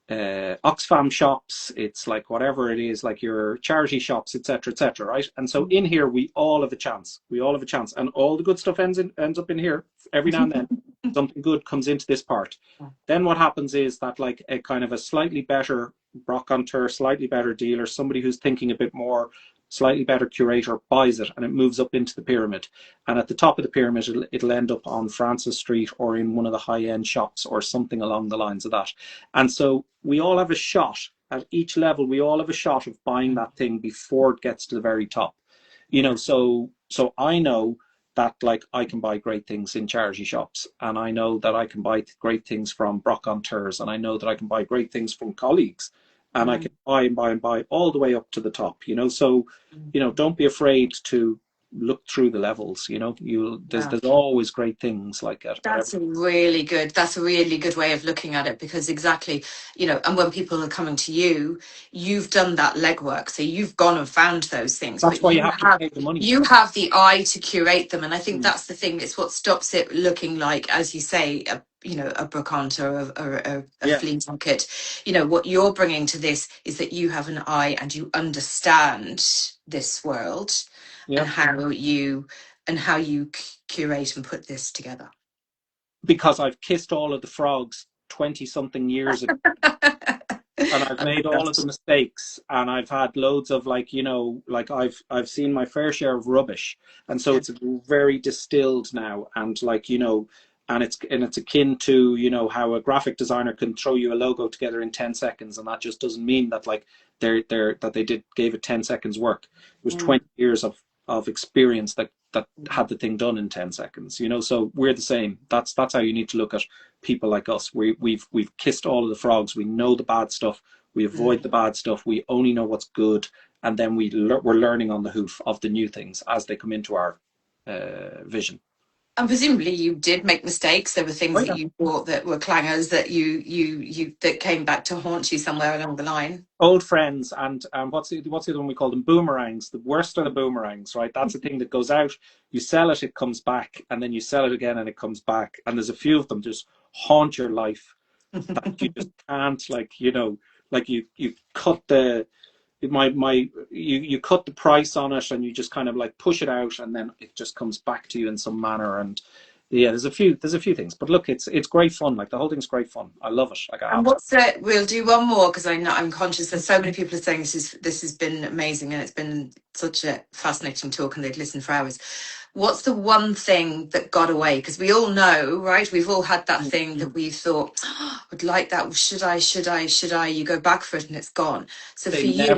Oxfam shops, it's like whatever it is, like your charity shops, etc., right? And so in here we all have a chance. We all have a chance, and all the good stuff ends up in here. Every now and then, something good comes into this part. Then what happens is that like a kind of a slightly better brocanteur, slightly better dealer, somebody who's thinking a bit more, slightly better curator buys it, and it moves up into the pyramid. And at the top of the pyramid, it'll end up on Francis Street or in one of the high-end shops or something along the lines of that. And so we all have a shot at each level. We all have a shot of buying that thing before it gets to the very top. You know, so I know that like I can buy great things in charity shops, and I know that I can buy great things from brocanteurs, and I know that I can buy great things from colleagues. And I can buy and buy and buy all the way up to the top, you know. So, you know, don't be afraid to look through the levels, you know. There's always great things like that. That's a really good way of looking at it, because exactly, you know, and when people are coming to you, you've done that legwork, so you've gone and found those things. That's why you have to pay the money. You have the eye to curate them, and I think that's the thing. It's what stops it looking like, as you say, you know, a brocanteur or a flea market. You know, what you're bringing to this is that you have an eye and you understand this world and how you curate and put this together. Because I've kissed all of the frogs 20-something years ago. And I've made all of the mistakes, and I've had loads of like, you know, like I've seen my fair share of rubbish, and so it's very distilled now, and like, you know, and it's akin to, you know, how a graphic designer can throw you a logo together in 10 seconds, and that just doesn't mean that like they gave it 10 seconds work. It was 20 years of experience that had the thing done in 10 seconds, you know. So we're the same. That's how you need to look at people like us. We've kissed all of the frogs. We know the bad stuff. We avoid the bad stuff. We only know what's good, and then we're learning on the hoof of the new things as they come into our vision. And presumably you did make mistakes. There were things that you bought that were clangers that you that came back to haunt you somewhere along the line. Old friends, and what's the other one we call them? Boomerangs. The worst are the boomerangs, right? That's the thing that goes out. You sell it, it comes back, and then you sell it again, and it comes back. And there's a few of them just haunt your life that you just can't, like, you know, like you cut the you cut the price on it, and you just kind of like push it out, and then it just comes back to you in some manner. And there's a few things, but look, it's great fun. Like the whole thing's great fun. I love it. And what's it? We'll do one more, because I'm conscious that so many people are saying this has been amazing, and it's been such a fascinating talk, and they'd listen for hours. What's the one thing that got away? Because we all know, right? We've all had that thing that we thought, oh, I'd like that. Should I? You go back for it and it's gone. So for you,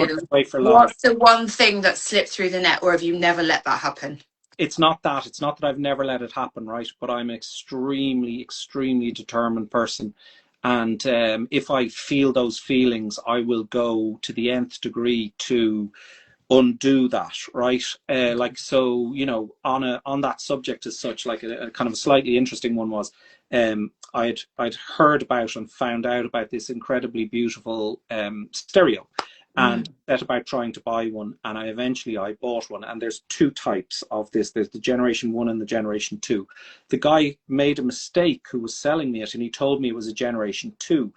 what's the one thing that slipped through the net, or have you never let that happen? It's not that. It's not that I've never let it happen, right? But I'm an extremely, extremely determined person. And if I feel those feelings, I will go to the nth degree to undo that, right? Like, so, you know, on that subject as such, like a kind of a slightly interesting one was, I'd heard about and found out about this incredibly beautiful stereo, and set about trying to buy one, and I eventually bought one. And there's two types of this. There's the Generation 1 and the Generation 2. The guy made a mistake who was selling me it, and he told me it was a Generation 2.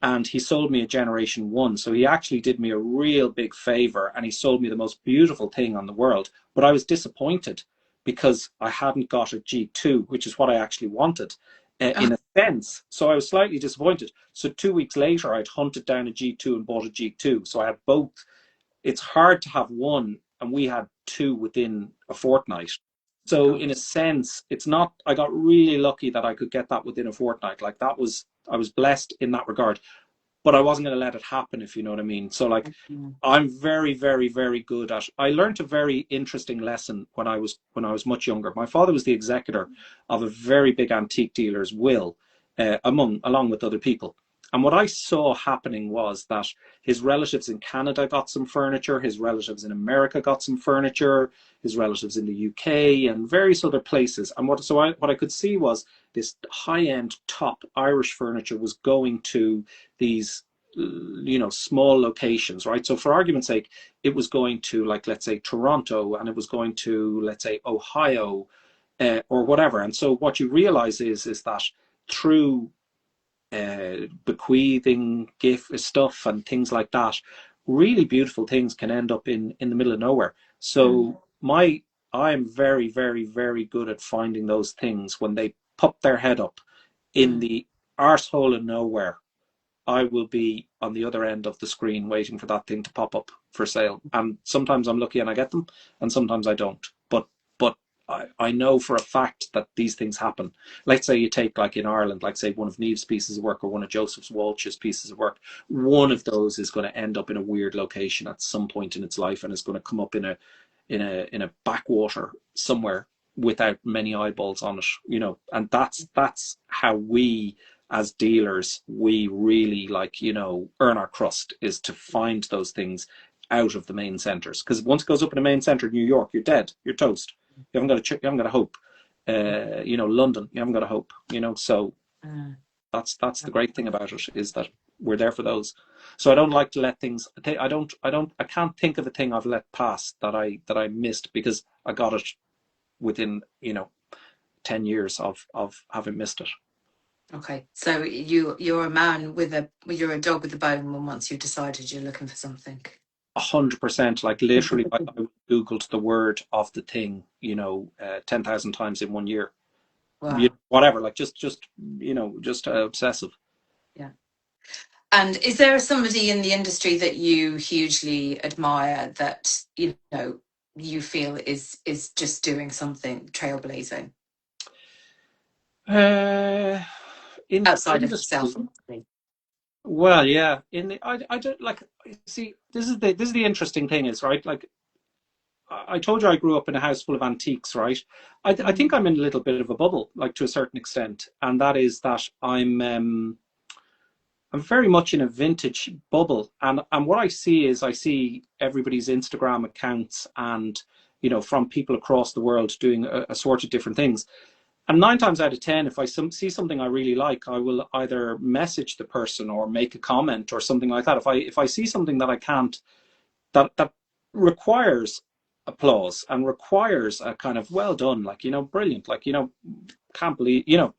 And he sold me a Generation 1. So he actually did me a real big favor, and he sold me the most beautiful thing on the world. But I was disappointed because I hadn't got a G2, which is what I actually wanted in a sense. So I was slightly disappointed. So 2 weeks later, I'd hunted down a G2 and bought a G2. So I had both. It's hard to have one, and we had two within a fortnight. So in a sense, it's not, I got really lucky that I could get that within a fortnight. Like I was blessed in that regard, but I wasn't going to let it happen, if you know what I mean. So like, I'm very, very, very good at, I learned a very interesting lesson when I was much younger. My father was the executor of a very big antique dealer's will, along with other people. And what I saw happening was that his relatives in Canada got some furniture, his relatives in America got some furniture, his relatives in the UK and various other places. And what I could see was this high-end top Irish furniture was going to these, you know, small locations, right? So for argument's sake, it was going to, like, let's say Toronto, and it was going to, let's say, Ohio, or whatever. And so what you realize is that through bequeathing gift stuff and things like that, really beautiful things can end up in the middle of nowhere. So I'm very, very, very good at finding those things when they pop their head up in the arsehole of nowhere. I will be on the other end of the screen waiting for that thing to pop up for sale. And sometimes I'm lucky and I get them, and sometimes I don't. But I know for a fact that these things happen. Let's say you take, like in Ireland, like say one of Neve's pieces of work or one of Joseph Walsh's pieces of work. One of those is going to end up in a weird location at some point in its life, and is going to come up in a backwater somewhere without many eyeballs on it, you know. And that's how we as dealers, we really, like, you know, earn our crust, is to find those things out of the main centers. Because once it goes up in the main center in New York, you're dead, you're toast. You haven't got a hope. You know, London, you haven't got a hope, you know. So that's the great thing about it, is that we're there for those. So I don't like to let things, I can't think of a thing I've let pass that I missed because I got it within, you know, 10 years of having missed it. Okay, so you're a man you're a dog with a bone when once you've decided you're looking for something. 100%, like literally, I googled the word of the thing, you know, 10,000 times in 1 year. Wow. You know, whatever, like just you know, just obsessive. Yeah. And is there somebody in the industry that you hugely admire that, you know, you feel is just doing something trailblazing outside of industry, yourself? well, yeah, I don't, like, see, this is the interesting thing is, right, like I told you I grew up in a house full of antiques, right? I think I'm in a little bit of a bubble, like to a certain extent, and that is that I'm very much in a vintage bubble, and what I see everybody's Instagram accounts, and, you know, from people across the world doing a sort of different things. And 9 times out of 10, if I see something I really like, I will either message the person or make a comment or something like that. If I see something that I can't, that requires applause and requires a kind of well done, like, you know, brilliant, like, you know, can't believe, you know,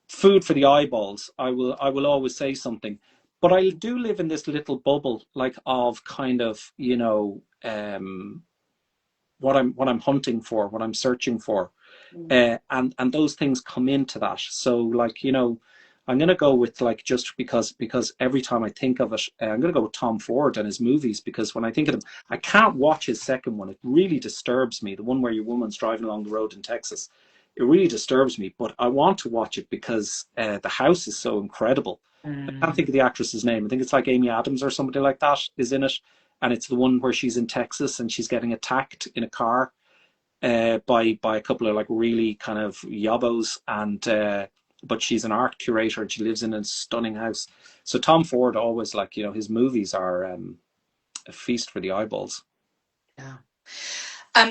food for the eyeballs, I will always say something. But I do live in this little bubble, like, of kind of, you know, what I'm hunting for, what I'm searching for. And those things come into that. So, like, you know, I'm gonna go with, like, just because every time I think of it, I'm gonna go with Tom Ford and his movies, because when I think of them, I can't watch his second one. It really disturbs me. The one where your woman's driving along the road in Texas. It really disturbs me, but I want to watch it because the house is so incredible. I can't think of the actress's name. I think it's like Amy Adams or somebody like that is in it, and it's the one where she's in Texas and she's getting attacked in a car by a couple of, like, really kind of yabos, and but she's an art curator and she lives in a stunning house. So Tom Ford always, like, you know, his movies are a feast for the eyeballs. Yeah.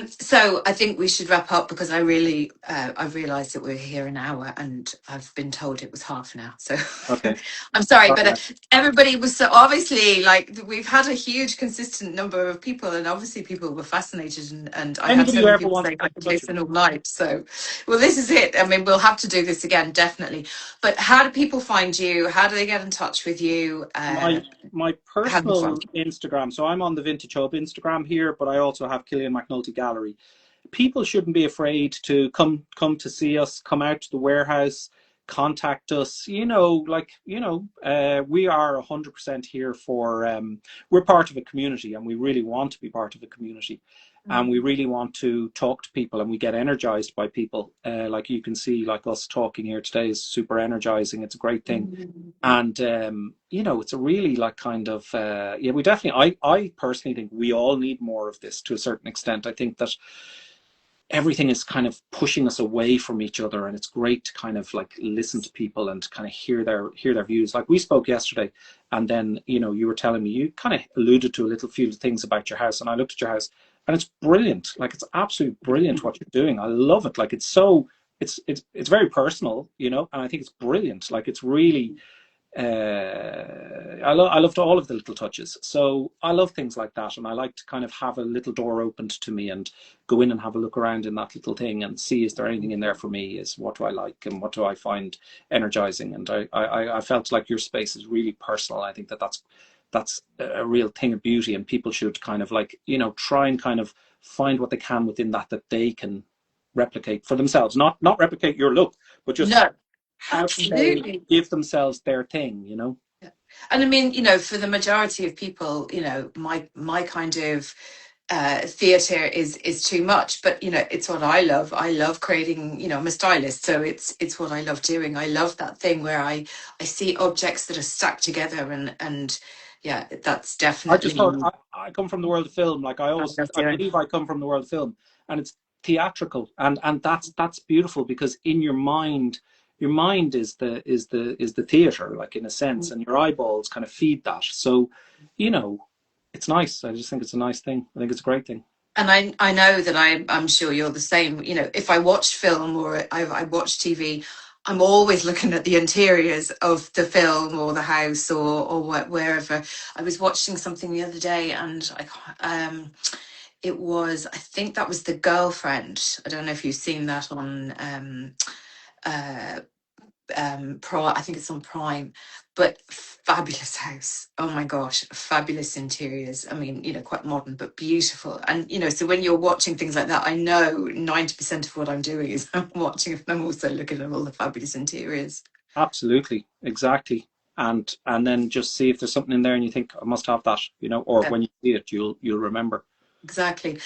So I think we should wrap up, because I've realised that we're here an hour and I've been told it was half an hour. So Okay. I'm sorry, All but right. everybody was so obviously, like, we've had a huge consistent number of people, and obviously people were fascinated, and I had Anybody so who many ever people wants saying to I get in could touch with listen all night. So, well, this is it. I mean, we'll have to do this again, definitely. But how do people find you? How do they get in touch with you? My Having fun. personal Instagram, so I'm on the Vintage Hub Instagram here, but I also have Killian McNulty Gallery. People shouldn't be afraid to come to see us, come out to the warehouse, contact us, you know, like, you know, we are 100% here for we're part of a community, and we really want to be part of a community, and we really want to talk to people, and we get energized by people, like you can see, like us talking here today is super energizing. It's a great thing. And you know, it's a really, like, kind of yeah, we definitely, I personally think we all need more of this to a certain extent. I think that everything is kind of pushing us away from each other, and it's great to kind of, like, listen to people and kind of hear their views. Like, we spoke yesterday, and then, you know, you were telling me, you kind of alluded to a little few things about your house, and I looked at your house, and it's brilliant. Like, it's absolutely brilliant what you're doing. I love it. Like, it's so, it's very personal, you know, and I think it's brilliant. Like, it's really I loved all of the little touches. So I love things like that, and I like to kind of have a little door opened to me and go in and have a look around in that little thing and see, is there anything in there for me? Is what do I like and what do I find energizing? And I felt like your space is really personal. I think that's a real thing of beauty, and people should kind of like, you know, try and kind of find what they can within that they can replicate for themselves. Not replicate your look, but just No, how can they absolutely. give themselves their thing, you know? Yeah. And I mean, you know, for the majority of people, you know, my kind of theatre is too much, but you know, it's what I love. I love creating, you know, I'm a stylist, so it's what I love doing. I love that thing where I see objects that are stacked together, and yeah, that's I just thought definitely I come from the world of film. Like what I love I doing. believe I come from the world of film, and it's theatrical, and that's beautiful because in your mind is the theater, like in a sense, and your eyeballs kind of feed that. So, you know, it's nice. I just think it's a nice thing. I think it's a great thing. And I know that I'm sure you're the same. You know, if I watch film or I watch TV, I'm always looking at the interiors of the film or the house or wherever. I was watching something the other day, and it was, I think that was The Girlfriend. I don't know if you've seen that on uh, Prime. I think it's on Prime, but fabulous house. Oh my gosh, fabulous interiors. I mean, you know, quite modern but beautiful. And you know, so when you're watching things like that, I know 90% of what I'm doing is I'm watching, and I'm also looking at all the fabulous interiors. Absolutely, exactly. And then just see if there's something in there, and you think I must have that, you know, or Yeah, when you see it, you'll remember. exactly.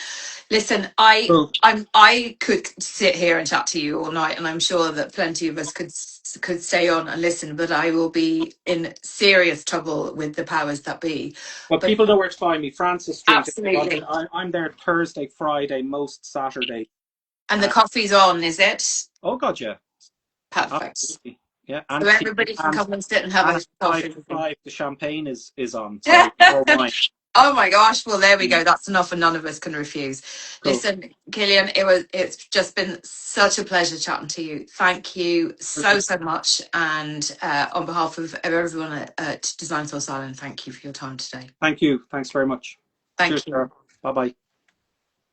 Listen, Cool. I could sit here and chat to you all night, and I'm sure that plenty of us could stay on and listen, but I will be in serious trouble with the powers that be. Well, But people know where to find me. Francis Street. absolutely. I'm there Thursday, Friday, most Saturday. And the Uh, coffee's on, is it? oh God, yeah, Perfect. absolutely, yeah. So And tea, everybody can come and sit and have and a at five coffee to with me. five, the champagne is on. So or wine. Oh my gosh. Well, there we go. That's enough and none of us can refuse. Cool. Listen, Killian, it's just been such a pleasure chatting to you. Thank you so, so much. And on behalf of everyone at Design Source Island, thank you for your time today. Thank you. Thanks very much. Cheers, Thank you. Sarah. Bye bye.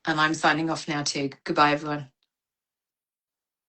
And I'm signing off now too. Goodbye, everyone.